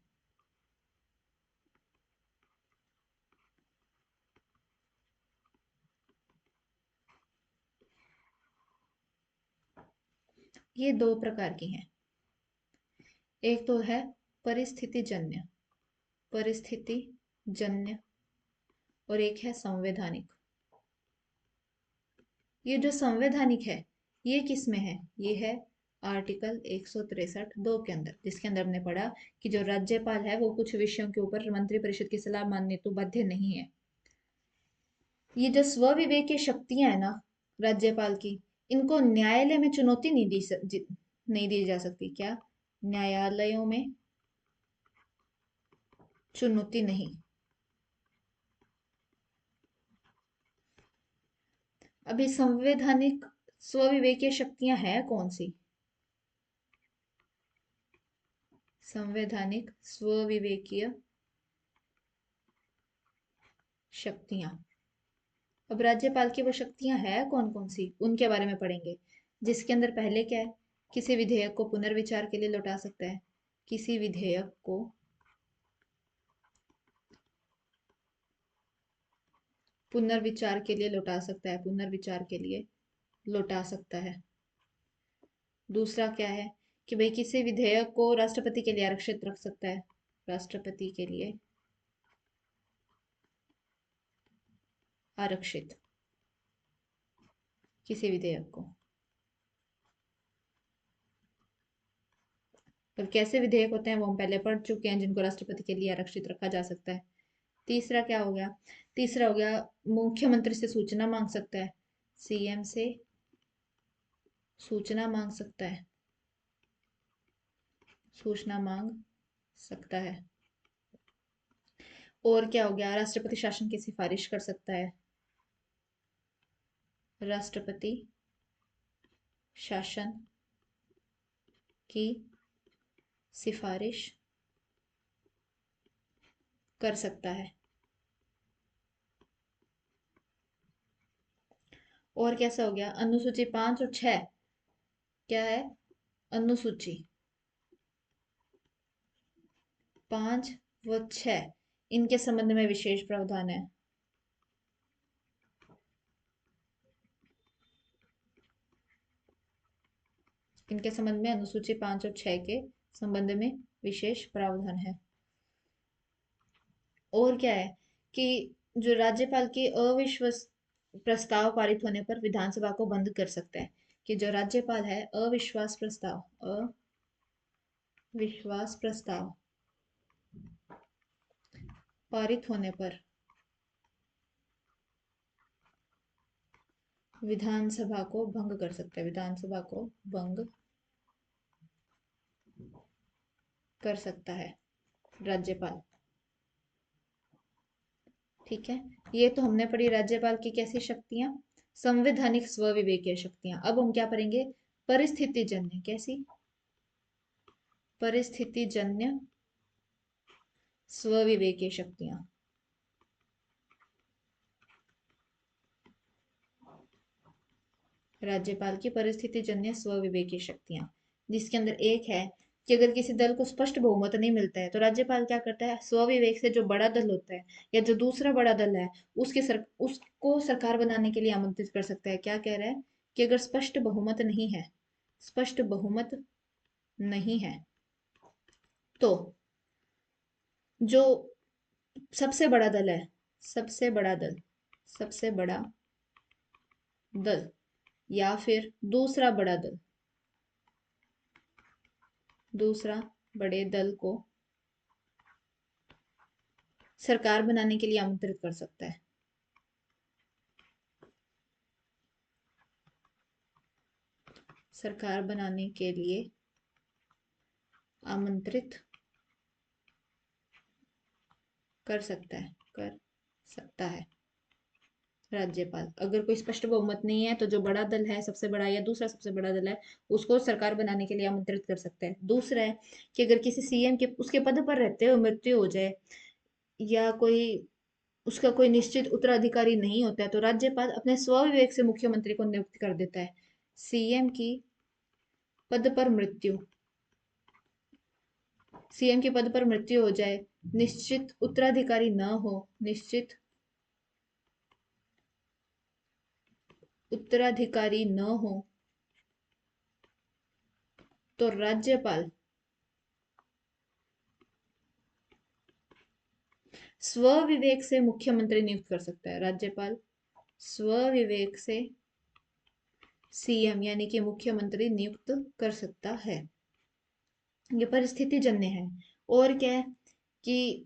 ये दो प्रकार की हैं। एक तो है परिस्थिति जन्य, परिस्थिति जन्य, और एक है संवैधानिक। ये जो संवैधानिक है ये किस में है? ये है आर्टिकल 163 2 के अंदर, जिसके अंदर हमने पढ़ा कि जो राज्यपाल है वो कुछ विषयों के ऊपर मंत्रिपरिषद की सलाह मानने तो बाध्य नहीं है। ये जो स्वविवेकीय शक्तियां है ना राज्यपाल की, इनको न्यायालय में चुनौती नहीं दी जा सकती। क्या? न्यायालयों में चुनौती नहीं। अभी संवैधानिक स्वविवेकीय शक्तियां हैं कौन सी? संवैधानिक स्वविवेकीय शक्तियां, अब राज्यपाल की वो शक्तियां हैं कौन कौन सी, उनके बारे में पढ़ेंगे। जिसके अंदर पहले क्या है, किसी विधेयक को पुनर्विचार के लिए लौटा सकता है, किसी विधेयक को पुनर्विचार के लिए लौटा सकता है, पुनर्विचार के लिए लौटा सकता है। दूसरा क्या है कि भाई किसी विधेयक को राष्ट्रपति के लिए आरक्षित रख सकता है, राष्ट्रपति के लिए आरक्षित किसी विधेयक को। और कैसे विधेयक होते हैं वो हम पहले पढ़ चुके हैं, जिनको राष्ट्रपति के लिए आरक्षित रखा जा सकता है। तीसरा क्या हो गया? तीसरा हो गया मुख्यमंत्री से सूचना मांग सकता है, सीएम से सूचना मांग सकता है, सूचना मांग सकता है। और क्या हो गया? राष्ट्रपति शासन की सिफारिश कर सकता है, राष्ट्रपति शासन की सिफारिश कर सकता है। और कैसा हो गया? अनुसूची 5 और 6 क्या है? अनुसूची 5 व 6 इनके संबंध में विशेष प्रावधान है। इनके संबंध में अनुसूची 5 और 6 के संबंध में विशेष प्रावधान है। और क्या है कि जो राज्यपाल की अविश्वास प्रस्ताव पारित होने पर विधानसभा को बंद कर सकता है, कि जो राज्यपाल है अविश्वास प्रस्ताव पारित होने पर विधानसभा को भंग कर सकता है, विधानसभा को भंग कर सकता है राज्यपाल। ठीक है, ये तो हमने पढ़ी राज्यपाल की कैसी शक्तियां, संवैधानिक स्वविवेकीय शक्तियां। अब हम क्या पढ़ेंगे? परिस्थितिजन्य। कैसी? परिस्थितिजन्य स्वविवेकीय शक्तियां। राज्यपाल की परिस्थितिजन्य स्वविवेकीय शक्तियां, जिसके अंदर एक है कि अगर किसी दल को स्पष्ट बहुमत नहीं मिलता है तो राज्यपाल क्या करता है? स्वविवेक से जो बड़ा दल होता है या जो दूसरा बड़ा दल है उसको सरकार बनाने के लिए आमंत्रित कर सकता है। क्या कह रहा है? कि अगर स्पष्ट बहुमत नहीं है, स्पष्ट बहुमत नहीं है, तो जो सबसे बड़ा दल है, सबसे बड़ा दल, सबसे बड़ा दल या फिर दूसरा बड़ा दल, दूसरा बड़े दल को सरकार बनाने के लिए आमंत्रित कर सकता है। सरकार बनाने के लिए आमंत्रित कर सकता है, कर सकता है राज्यपाल। अगर कोई स्पष्ट बहुमत नहीं है तो जो बड़ा दल है, सबसे बड़ा या दूसरा सबसे बड़ा दल है, उसको सरकार बनाने के लिए आमंत्रित कर सकता है। दूसरा है कि अगर किसी सीएम के उसके पद पर रहते हुए मृत्यु हो जाए या कोई उसका कोई निश्चित उत्तराधिकारी नहीं होता है तो राज्यपाल अपने स्वविवेक से मुख्यमंत्री को नियुक्त कर देता है। सीएम की पद पर मृत्यु, सीएम के पद पर मृत्यु हो जाए, निश्चित उत्तराधिकारी न हो, निश्चित उत्तराधिकारी न हो, तो राज्यपाल स्वविवेक से मुख्यमंत्री नियुक्त कर सकता है। राज्यपाल स्वविवेक से सीएम यानी कि मुख्यमंत्री नियुक्त कर सकता है। ये परिस्थिति जन्य है। और क्या है कि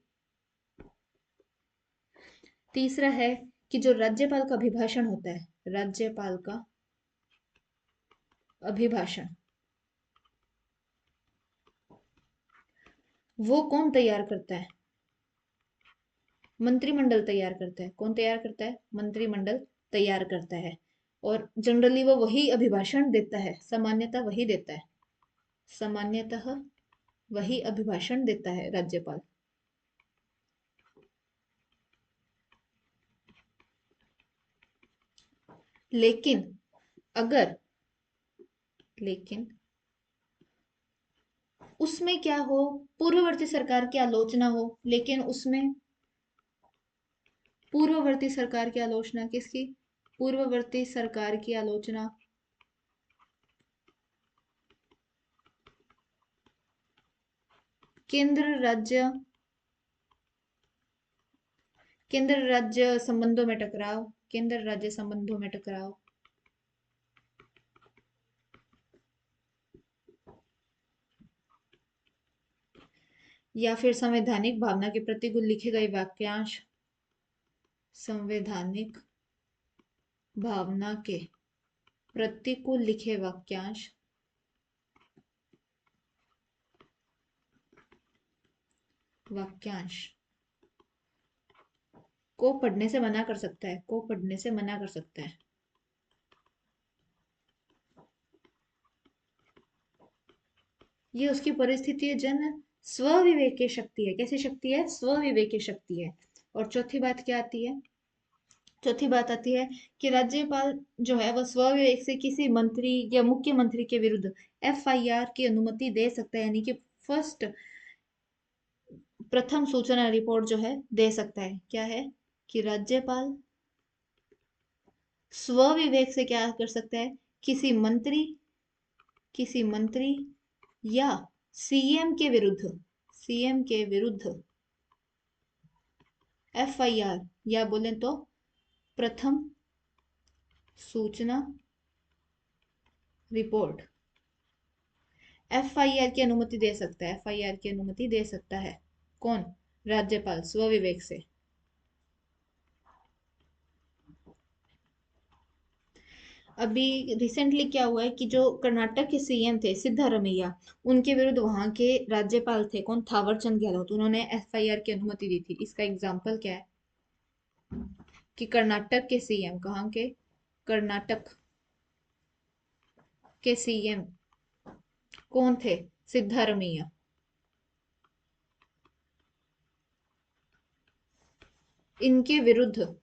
तीसरा है कि जो राज्यपाल का अभिभाषण होता है, राज्यपाल का अभिभाषण, वो कौन तैयार करता है? मंत्रिमंडल तैयार करता है। कौन तैयार करता है? मंत्रिमंडल तैयार करता है। और जनरली वो वही अभिभाषण देता है, सामान्यतः वही देता है, सामान्यतः वही अभिभाषण देता है राज्यपाल। लेकिन अगर, लेकिन उसमें क्या हो, पूर्ववर्ती सरकार की आलोचना हो, लेकिन उसमें पूर्ववर्ती सरकार की आलोचना किसकी? पूर्ववर्ती सरकार की आलोचना केंद्र राज्य संबंधों में टकराव, केंद्र राज्य संबंधों में टकराव, या फिर संवैधानिक भावना के प्रतिकूल लिखे गए वाक्यांश, संवैधानिक भावना के प्रतिकूल लिखे वाक्यांश को पढ़ने से मना कर सकता है, को पढ़ने से मना कर सकता है। ये उसकी परिस्थिति जन स्वविवेक की शक्ति है। कैसी शक्ति है? स्वविवेक की शक्ति है। और चौथी बात क्या आती है? चौथी बात आती है कि राज्यपाल जो है वो स्वविवेक से किसी मंत्री या मुख्यमंत्री के विरुद्ध एफआईआर की अनुमति दे सकता है, यानी कि फर्स्ट प्रथम सूचना रिपोर्ट जो है दे सकता है। क्या है? कि राज्यपाल स्वविवेक से क्या कर सकता है? किसी मंत्री या सीएम के विरुद्ध एफआईआर या बोलें तो प्रथम सूचना रिपोर्ट, एफआईआर की अनुमति दे सकता है। एफआईआर की अनुमति दे सकता है कौन? राज्यपाल, स्वविवेक से। अभी रिसेंटली क्या हुआ है कि जो कर्नाटक के सीएम थे सिद्धारमैया, उनके विरुद्ध वहां के राज्यपाल थे कौन? थावरचंद गहलोत, उन्होंने एफआईआर की अनुमति दी थी। इसका एग्जाम्पल क्या है? कि कर्नाटक के सीएम, कहाँ के? कर्नाटक के सीएम कौन थे? सिद्धारमैया। इनके विरुद्ध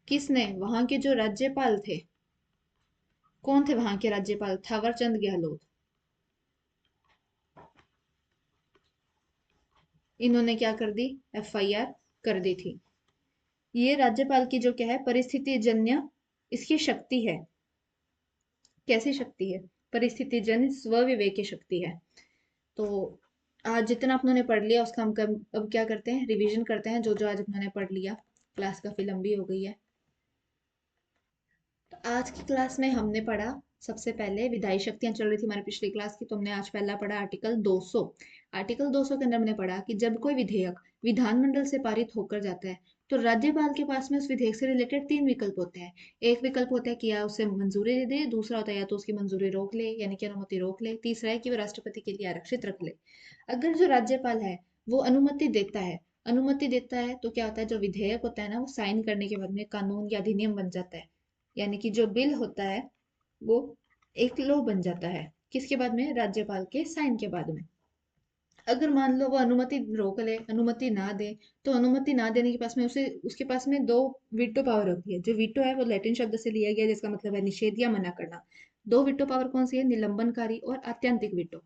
किसने? वहां के जो राज्यपाल थे, कौन थे वहां के राज्यपाल? थावरचंद गहलोत। इन्होंने क्या कर दी? एफआईआर कर दी थी। ये राज्यपाल की जो क्या है, परिस्थिति जन्य इसकी शक्ति है। कैसी शक्ति है? परिस्थिति जन्य स्वविवेक की शक्ति है। तो आज जितना अपनों पढ़ लिया उसका हम अब क्या करते हैं? रिवीजन करते हैं जो जो आज अपनों पढ़ लिया। क्लास काफी लंबी हो गई है। तो आज की क्लास में हमने पढ़ा, सबसे पहले विधायी शक्तियां चल रही थी हमारी पिछली क्लास की, तो हमने आज पहला पढ़ा आर्टिकल 200। आर्टिकल 200 के अंदर हमने पढ़ा कि जब कोई विधेयक विधानमंडल से पारित होकर जाता है तो राज्यपाल के पास में उस विधेयक से रिलेटेड तीन विकल्प होते हैं। एक विकल्प होता है कि या उसे मंजूरी दे दे, दूसरा होता है या तो उसकी मंजूरी रोक ले यानी कि अनुमति रोक ले, तीसरा है कि वो राष्ट्रपति के लिए आरक्षित रख ले। अगर जो राज्यपाल है वो अनुमति देता है तो क्या होता है? जो विधेयक होता है ना, वो साइन करने के बाद में कानून या अधिनियम बन जाता है। यानी कि जो बिल होता है वो एक लॉ बन जाता है। किसके बाद में? राज्यपाल के साइन के बाद में। अगर मान लो वो अनुमति रोक ले, अनुमति ना दे, तो अनुमति ना देने के पास में उसे उसके पास में दो वीटो पावर होती है। जो वीटो है वो लैटिन शब्द से लिया गया जिसका मतलब है निषेध या मना करना। दो वीटो पावर कौन सी है? निलंबनकारी और आत्यंतिक वीटो।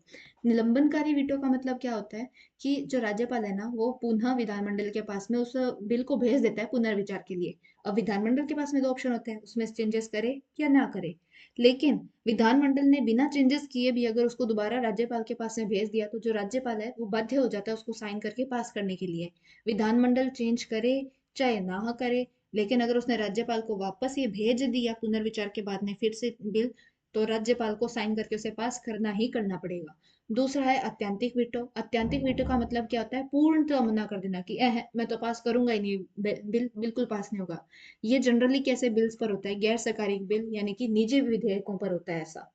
निलंबनकारी वीटो का मतलब क्या होता है? कि जो राज्यपाल है ना वो पुनः विधानमंडल के पास में उस बिल को भेज देता है पुनर्विचार के लिए। अब विधानमंडल के पास में दो ऑप्शन होते हैं, उसमें चेंजेस करे या ना करे। लेकिन विधानमंडल ने बिना चेंजेस किए भी अगर उसको दोबारा राज्यपाल के पास में भेज दिया तो जो राज्यपाल है वो बाध्य हो जाता है उसको साइन करके पास करने के लिए। विधानमंडल चेंज करे चाहे ना करे, लेकिन अगर उसने राज्यपाल को वापस ये भेज दिया पुनर्विचार के बाद में फिर से बिल, तो राज्यपाल को साइन करके उसे पास करना ही करना पड़ेगा। दूसरा है अत्यंतिक वीटो। अत्यंतिक वीटो का मतलब क्या होता है? पूर्णतः मना कर देना कि मैं तो पास करूंगा ही नहीं, बिल बिल्कुल पास नहीं होगा। ये जनरली कैसे बिल्स पर होता है? गैर सरकारी बिल यानी कि निजी विधेयकों पर होता है ऐसा।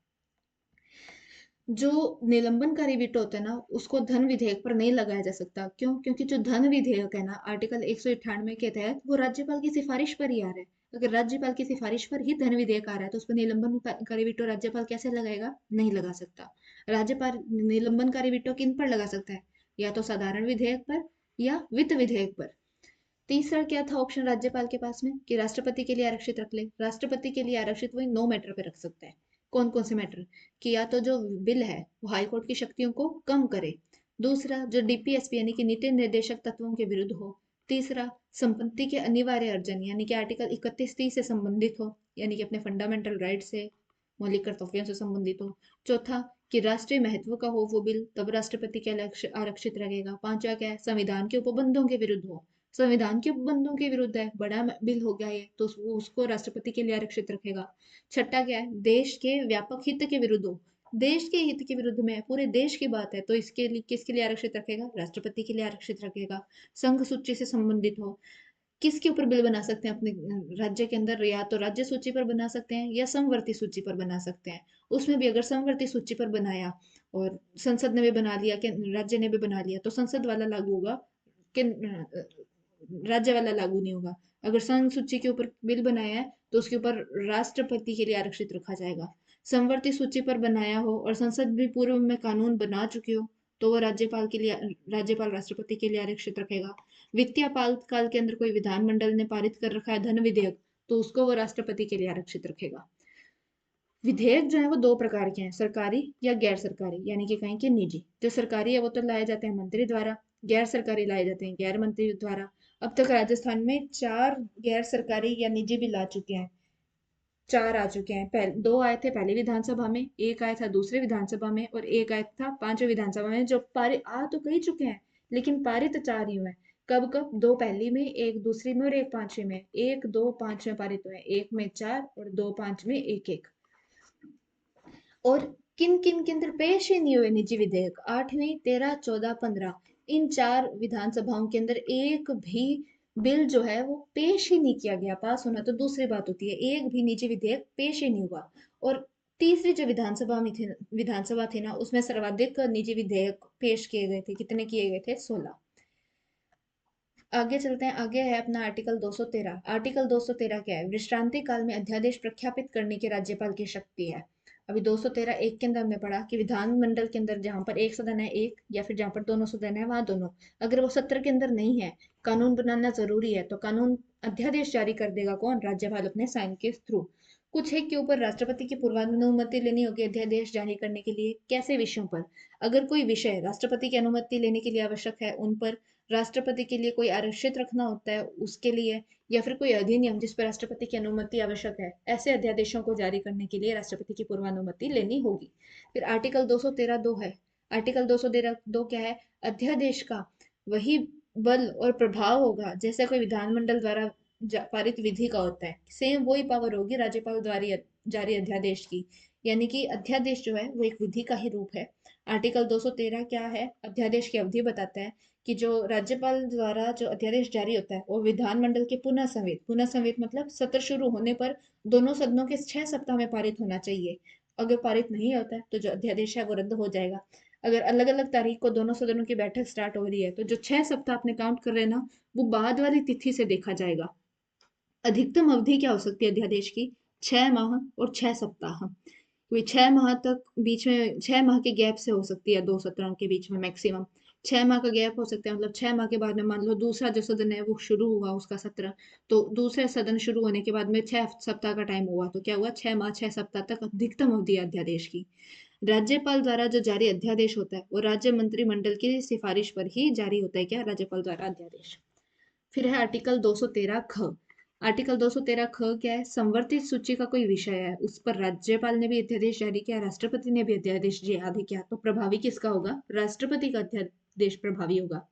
जो निलंबनकारी विट होता है ना उसको धन विधेयक पर नहीं लगाया जा सकता। क्यों? क्योंकि जो धन विधेयक है ना आर्टिकल 198 के तहत वो राज्यपाल की सिफारिश पर ही आ रहा है। अगर राज्यपाल की सिफारिश पर ही धन विधेयक आ रहा है तो उस पर निलंबनकारी विटो राज्यपाल कैसे लगाएगा? नहीं लगा सकता। राज्यपाल निलंबनकारी विटो किन पर लगा सकता है? या तो साधारण विधेयक पर या वित्त विधेयक पर। तीसरा क्या था ऑप्शन राज्यपाल के पास में? कि राष्ट्रपति के लिए आरक्षित रख ले। राष्ट्रपति के लिए आरक्षित वही 9 मैटर पे रख सकता है। कौन कौन से मैटर? कि या तो जो बिल है वो हाईकोर्ट की शक्तियों को कम करे, दूसरा जो डीपीएसपी यानी कि नीति निर्देशक तत्वों के विरुद्ध हो, तीसरा संपत्ति के अनिवार्य अर्जन यानी कि आर्टिकल 3130 से संबंधित हो, यानी कि अपने फंडामेंटल राइट से, मौलिक कर्तव्यों से संबंधित हो, चौथा कि राष्ट्रीय महत्व का हो वो बिल, तब राष्ट्रपति के लिए आरक्षित रहेगा। पांचवा क्या है, संविधान के उपबंधों के विरुद्ध हो, संविधान के उपबंधों के विरुद्ध है, बड़ा बिल हो गया ये, तो उसको राष्ट्रपति के लिए आरक्षित रखेगा। छठा क्या है, देश के व्यापक हित के विरुद्ध हो, देश के हित के विरुद्ध में है, पूरे देश की बात है, तो इसके लिए किसके लिए आरक्षित रखेगा, राष्ट्रपति के लिए आरक्षित रखेगा। संघ सूची से संबंधित हो, किसके ऊपर बिल बना सकते हैं अपने राज्य के अंदर, या तो राज्य सूची पर बना सकते हैं या समवर्ती सूची पर बना सकते हैं। उसमें भी अगर समवर्ती सूची पर बनाया और संसद ने भी बना लिया कि राज्य ने भी बना लिया, तो संसद वाला लागू होगा कि राज्य वाला लागू नहीं होगा। अगर संघ सूची के ऊपर बिल बनाया है तो उसके ऊपर राष्ट्रपति के लिए आरक्षित रखा जाएगा। समवर्ती सूची पर बनाया हो और संसद भी पूर्व में कानून बना चुकी हो तो वो राज्यपाल के लिए, राज्यपाल राष्ट्रपति के लिए आरक्षित रखेगा। वित्तीय आपातकाल के अंदर कोई विधानमंडल ने पारित कर रखा है धन विधेयक, तो उसको वो राष्ट्रपति के लिए आरक्षित रखेगा। विधेयक जो है वो दो प्रकार के हैं, सरकारी या गैर सरकारी, यानी कि कहें कि निजी। जो सरकारी है वो तो लाए जाते हैं मंत्री द्वारा, गैर सरकारी लाए जाते हैं गैर मंत्री द्वारा। अब तक राजस्थान में 4 गैर सरकारी या निजी बिल आ चुके हैं, 4 आ चुके हैं। दो आए थे पहली विधानसभा में, एक आया था दूसरे विधानसभा में और एक आया था पांचवी विधानसभा में, जो पारित आ तो कई चुके हैं लेकिन पारित 4 ही हुए हैं। कब कब, दो पहली में, एक दूसरी में और एक पांचवी में। एक दो पांच में पारित हुए हैं, एक में 4 और दो पांच में एक एक। और किन किन के अंदर पेश ही नहीं हुए निजी विधेयक, 8वीं 13 14 15, इन 4 विधानसभाओं के अंदर एक भी बिल जो है वो पेश ही नहीं किया गया। पास होना तो दूसरी बात होती है, एक भी निजी विधेयक पेश ही नहीं हुआ। और तीसरी जो विधानसभा थी ना, उसमें सर्वाधिक निजी विधेयक पेश किए गए थे। कितने किए गए थे, 16। आगे चलते हैं, आगे है अपना आर्टिकल 213। आर्टिकल 213 क्या है, विश्रांति काल में अध्यादेश प्रख्यापित करने की राज्यपाल की शक्ति है। अभी 213 एक के अंदर हमने पढ़ा कि विधानमंडल के अंदर जहां पर एक सदन है एक, या फिर जहां पर दोनों सदन है वहां दोनों, अगर वो सत्र के अंदर नहीं है, कानून बनाना जरूरी है, तो कानून अध्यादेश जारी कर देगा कौन, राज्यपाल अपने साइन के थ्रू। कुछ है के ऊपर राष्ट्रपति की पूर्वानुमति लेनी होगी अध्यादेश जारी करने के लिए। कैसे विषयों पर, अगर कोई विषय राष्ट्रपति की अनुमति लेने के लिए आवश्यक है उन पर, राष्ट्रपति के लिए कोई आरक्षित रखना होता है उसके लिए, या फिर कोई अधिनियम जिस पर राष्ट्रपति की अनुमति आवश्यक है, ऐसे अध्यादेशों को जारी करने के लिए राष्ट्रपति की पूर्वानुमति लेनी होगी। फिर आर्टिकल 213 दो है। आर्टिकल 213 दो क्या है, अध्यादेश का वही बल और प्रभाव होगा जैसे कोई विधानमंडल द्वारा पारित विधि का होता है, सेम वही पावर होगी राज्यपाल द्वारा जारी अध्यादेश की। यानी कि अध्यादेश जो है वो एक विधि का ही रूप है। आर्टिकल 213 क्या है, अध्यादेश की अवधि बताता है कि जो राज्यपाल द्वारा जो अध्यादेश जारी होता है वो विधानमंडल के पुनः संवेद मतलब सत्र शुरू होने पर दोनों सदनों के 6 सप्ताह में पारित होना चाहिए। अगर पारित नहीं होता है तो जो अध्यादेश है वो रद्द हो जाएगा। अगर अलग अलग तारीख को दोनों सदनों की बैठक स्टार्ट हो रही है तो जो 6 सप्ताह आपने काउंट कर रहे हैं ना, वो बाद वाली तिथि से देखा जाएगा। अधिकतम अवधि क्या हो सकती है अध्यादेश की, 6 माह और 6 सप्ताह। कोई 6 माह तक, बीच में 6 माह के गैप से हो सकती है दो सत्रों के बीच में मैक्सिमम। 6 माह का गैप हो सकता है, मतलब 6 माह के बाद में मान लो दूसरा जो सदन है वो शुरू हुआ उसका सत्र, तो दूसरे सदन शुरू होने के बाद में 6 सप्ताह का टाइम हुआ, तो क्या हुआ, 6 माह 6 सप्ताह तक अधिकतम अवधि है अध्यादेश की। राज्यपाल द्वारा जो जारी अध्यादेश होता है वो राज्य मंत्रिमंडल की सिफारिश पर ही जारी होता है, क्या, राज्यपाल द्वारा अध्यादेश। फिर है आर्टिकल 213 ख। आर्टिकल 213 ख क्या है, संवर्धित सूची का कोई विषय है उस पर राज्यपाल ने भी अध्यादेश जारी किया, राष्ट्रपति ने भी अध्यादेश जारी किया, तो प्रभावी किसका होगा, राष्ट्रपति का अध्यादेश प्रभावी होगा।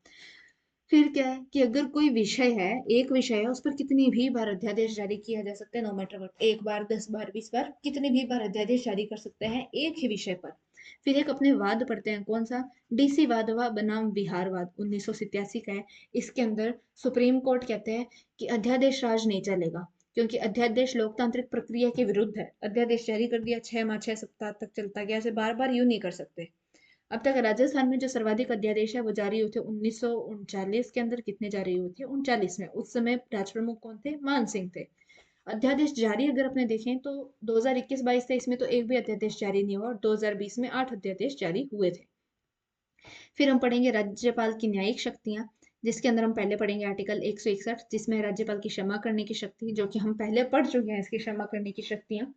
फिर क्या है कि अगर कोई विषय है, एक विषय है, उस पर कितनी भी बार अध्यादेश जारी किया जा सकता है, नो मैटर व्हाट, 1 बार 10 बार 20 बार, कितनी भी बार अध्यादेश जारी कर सकते हैं एक ही विषय पर। फिर एक अपने वाद पढ़ते हैं, कौन सा, डीसी वादवा बनाम बिहार वाद 1987 का है। इसके अंदर सुप्रीम कोर्ट कहते हैं कि अध्यादेश राज नहीं चलेगा, क्योंकि अध्यादेश लोकतांत्रिक प्रक्रिया के विरुद्ध है। अध्यादेश जारी कर दिया, 6 माह 6 सप्ताह तक चलता गया, ऐसे बार बार यूं नहीं कर सकते। अब तक राजस्थान में जो सर्वाधिक अध्यादेश है वो जारी हुए थे 1939 के अंदर। कितने जारी हुए थे, 39 में। उस समय राज प्रमुख कौन थे, मान सिंह थे। अध्यादेश जारी अगर अपने देखें तो 2021-22-23 में तो एक भी अध्यादेश जारी नहीं हुआ, और 2020 में 8 अध्यादेश जारी हुए थे। फिर हम पढ़ेंगे राज्यपाल की न्यायिक शक्तियां, जिसके अंदर हम पहले पढ़ेंगे आर्टिकल 161, जिसमें राज्यपाल की क्षमा करने की शक्ति, जो कि हम पहले पढ़ चुके हैं इसकी क्षमा करने की शक्तियां।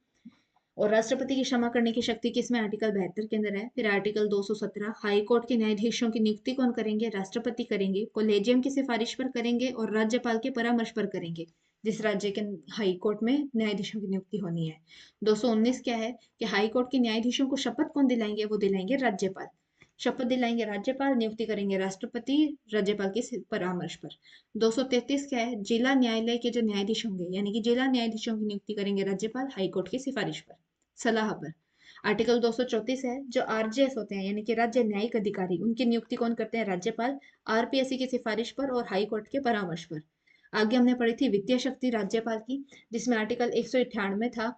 और राष्ट्रपति की क्षमा करने की शक्ति किसमें, आर्टिकल 72 के अंदर है। फिर आर्टिकल 217, हाई कोर्ट के न्यायाधीशों की नियुक्ति कौन करेंगे, राष्ट्रपति करेंगे, कोलेजियम की सिफारिश पर करेंगे और राज्यपाल के परामर्श पर करेंगे। जिस राज्य के हाई कोर्ट में न्यायाधीशों की नियुक्ति होनी है। 219 क्या है कि हाई कोर्ट के न्यायाधीशों को शपथ कौन दिलाएंगे, वो दिलाएंगे राज्यपाल। शपथ दिलाएंगे राज्यपाल, नियुक्ति करेंगे राष्ट्रपति राज्यपाल के परामर्श पर। 233 क्या है, जिला न्यायालय के जो न्यायाधीश होंगे यानी कि जिला न्यायाधीशों की नियुक्ति करेंगे राज्यपाल हाई कोर्ट की सिफारिश पर, सलाह पर। आर्टिकल 234 है, जो आरजेएस होते हैं यानी कि राज्य न्यायिक अधिकारी, उनकी नियुक्ति कौन करते हैं, राज्यपाल, आरपीएससी की सिफारिश पर और हाई कोर्ट के परामर्श पर। आगे हमने पढ़ी थी वित्तीय शक्ति राज्यपाल की, जिसमें आर्टिकल 198 था,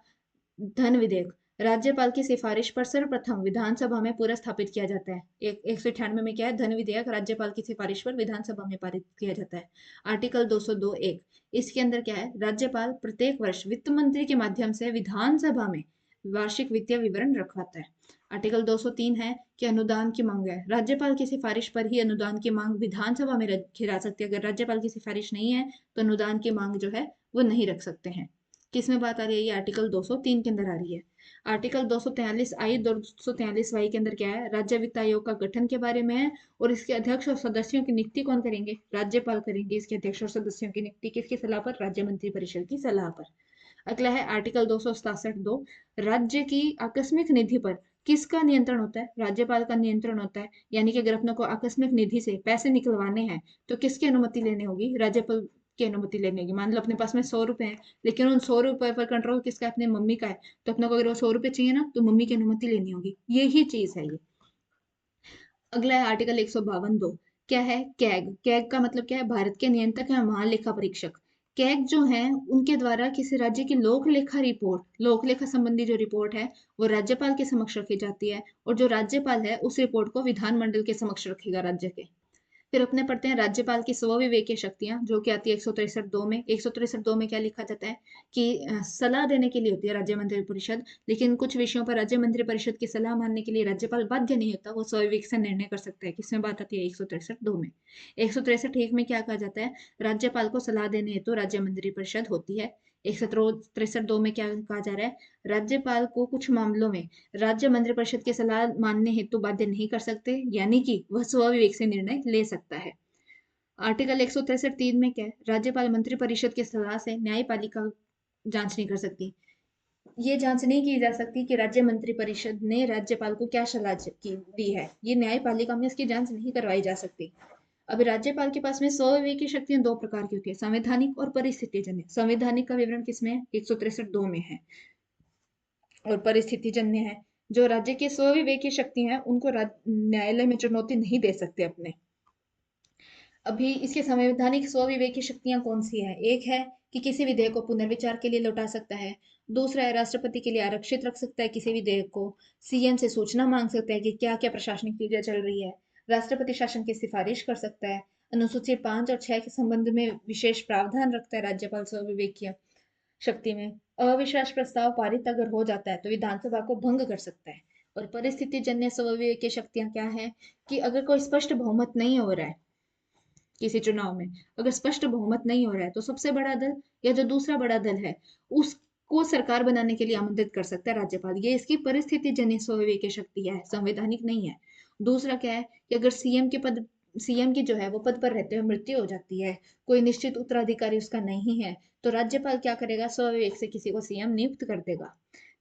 धन विधेयक राज्यपाल की सिफारिश पर सर्वप्रथम विधानसभा में पूरा स्थापित किया जाता है। 198 में क्या है, धन विधेयक राज्यपाल की सिफारिश पर विधानसभा में पारित किया जाता है। आर्टिकल 202(1), इसके अंदर क्या है, राज्यपाल प्रत्येक वर्ष वित्त मंत्री के माध्यम से विधानसभा में वार्षिक वित्तीय विवरण रखवाता है। आर्टिकल 203 है कि अनुदान की मांग है, राज्यपाल की सिफारिश पर ही अनुदान की मांग विधानसभा में रखी जा सकती है। अगर राज्यपाल की सिफारिश नहीं है तो अनुदान की मांग जो है वो नहीं रख सकते हैं। किसमें बात आ रही है, ये आर्टिकल 203 के अंदर आ रही है। आर्टिकल 243 आई, 243 वाई के अंदर क्या है, राज्य वित्त आयोग का गठन के बारे में है और इसके अध्यक्ष और सदस्यों की नियुक्ति कौन करेंगे, राज्यपाल करेंगे। इसके अध्यक्ष और सदस्यों की नियुक्ति किसकी सलाह पर, राज्य मंत्री परिषद की सलाह पर। अगला है आर्टिकल 267(2), राज्य की आकस्मिक निधि पर किसका नियंत्रण होता है, राज्यपाल का नियंत्रण होता है। यानी कि अगर अपने को आकस्मिक निधि से पैसे निकलवाने हैं तो किसकी अनुमति लेनी होगी, राज्यपाल की अनुमति लेनी होगी। मान लो अपने पास में 100 रुपए हैं, लेकिन उन 100 रुपए पर कंट्रोल किसका है, अपने मम्मी का है, तो अपने को अगर वो 100 रुपए चाहिए ना तो मम्मी की अनुमति लेनी होगी। यही चीज है ये। अगला है आर्टिकल 152(2), क्या है, कैग। कैग का मतलब क्या है, भारत के नियंत्रक या महालेखा परीक्षक। कैग जो है उनके द्वारा किसी राज्य की लोक लेखा रिपोर्ट, लोक लेखा संबंधी जो रिपोर्ट है वो राज्यपाल के समक्ष रखी जाती है और जो राज्यपाल है उस रिपोर्ट को विधानमंडल के समक्ष रखेगा राज्य के। फिर अपने पढ़ते हैं राज्यपाल की स्वविवेकीय शक्तियां, जो कि आती है 163(2) में। 163(2) में क्या लिखा जाता है कि सलाह देने के लिए होती है राज्य मंत्री परिषद, लेकिन कुछ विषयों पर राज्य मंत्री परिषद की सलाह मानने के लिए राज्यपाल बाध्य नहीं होता, वो स्वविवेक से निर्णय कर सकता है। किसमें बात आती है, 163(2) में। 163(1) में क्या कहा जाता है, राज्यपाल को सलाह देने हेतु राज्य मंत्री परिषद होती है। 163(2) में क्या कहा जा रहा है, राज्यपाल को कुछ मामलों में राज्य मंत्रिपरिषद की सलाह मानने हेतु बाध्य नहीं कर सकते, यानी कि वह स्वविवेक से निर्णय ले सकता है। आर्टिकल 163(3) में क्या है, राज्यपाल मंत्रिपरिषद की सलाह से न्यायपालिका जांच नहीं कर सकती। ये जांच नहीं की जा सकती कि राज्य मंत्रिपरिषद ने राज्यपाल को क्या सलाह दी है, ये न्यायपालिका में इसकी जांच नहीं करवाई जा सकती। अब राज्यपाल के पास में स्वविवेकी शक्तियां दो प्रकार की होती है, संवैधानिक और परिस्थितिजन्य। संवैधानिक का विवरण किसमें है, 163(2) में है, और परिस्थिति जन्य है। जो राज्य की स्वविवेकी शक्ति हैं उनको न्यायालय में चुनौती नहीं दे सकते अपने। अभी इसके संवैधानिक स्वविवेकी शक्तियां कौन सी है, एक है कि किसी विधेयक को पुनर्विचार के लिए लौटा सकता है। दूसरा है राष्ट्रपति के लिए आरक्षित रख सकता है किसी विधेयक को। सीएम से सूचना मांग सकता है कि क्या क्या प्रशासनिक चीजें चल रही है। राष्ट्रपति शासन की सिफारिश कर सकता है। अनुसूची 5 और 6 के संबंध में विशेष प्रावधान रखता है राज्यपाल स्वविवेकीय शक्ति में। अविश्वास प्रस्ताव पारित अगर हो जाता है तो विधानसभा को भंग कर सकता है। और परिस्थिति जन्य स्वविवेकीय शक्तियां क्या है कि अगर कोई स्पष्ट बहुमत नहीं हो रहा है किसी चुनाव में, अगर स्पष्ट बहुमत नहीं हो रहा है तो सबसे बड़ा दल या जो दूसरा बड़ा दल है उसको सरकार बनाने के लिए आमंत्रित कर सकता है राज्यपाल। ये इसकी परिस्थिति जन्य स्वविवेकीय शक्ति है, संवैधानिक नहीं है। दूसरा क्या है कि अगर सीएम की जो है वो पद पर रहते हुए मृत्यु हो जाती है, कोई निश्चित उत्तराधिकारी उसका नहीं है, तो राज्यपाल क्या करेगा, स्वविवेक से किसी को सीएम नियुक्त कर देगा।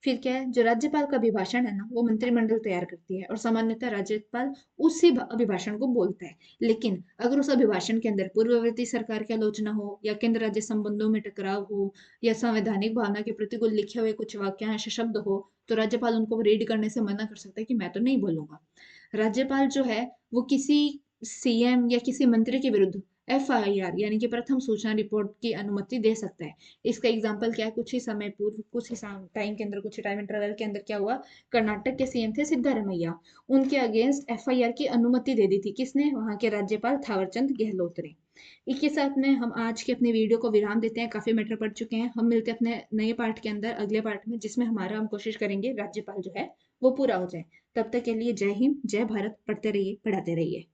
फिर क्या है, जो राज्यपाल का अभिभाषण है ना वो मंत्रिमंडल तैयार करती है और सामान्यतः राज्यपाल उसी अभिभाषण को बोलता है। लेकिन अगर उस अभिभाषण के अंदर पूर्ववर्ती सरकार की आलोचना हो या केंद्र राज्य संबंधों में टकराव हो या संवैधानिक भावना के प्रतिकूल लिखे हुए कुछ वाक्यांश शब्द हो, तो राज्यपाल उनको रीड करने से मना कर सकता है कि मैं तो नहीं बोलूंगा। राज्यपाल जो है वो किसी सीएम या किसी मंत्री के विरुद्ध एफआईआर यानी कि प्रथम सूचना रिपोर्ट की अनुमति दे सकता है। इसका एग्जाम्पल क्या है, कुछ ही समय पूर्व, कुछ ही टाइम के अंदर, कुछ टाइम इंटरवल के अंदर क्या हुआ, कर्नाटक के सीएम थे सिद्धारमैया, उनके अगेंस्ट एफआईआर की अनुमति दे दी थी। किसने, वहां के राज्यपाल थावरचंद गहलोत ने। इसके साथ में हम आज के अपने वीडियो को विराम देते हैं, काफी मैटर पढ़ चुके हैं। हम मिलते हैं अपने नए पार्ट के अंदर, अगले पार्ट में, जिसमें हम कोशिश करेंगे राज्यपाल जो है वो पूरा हो जाए। तब तक के लिए जय हिंद, जय भारत। पढ़ते रहिए, पढ़ाते रहिए।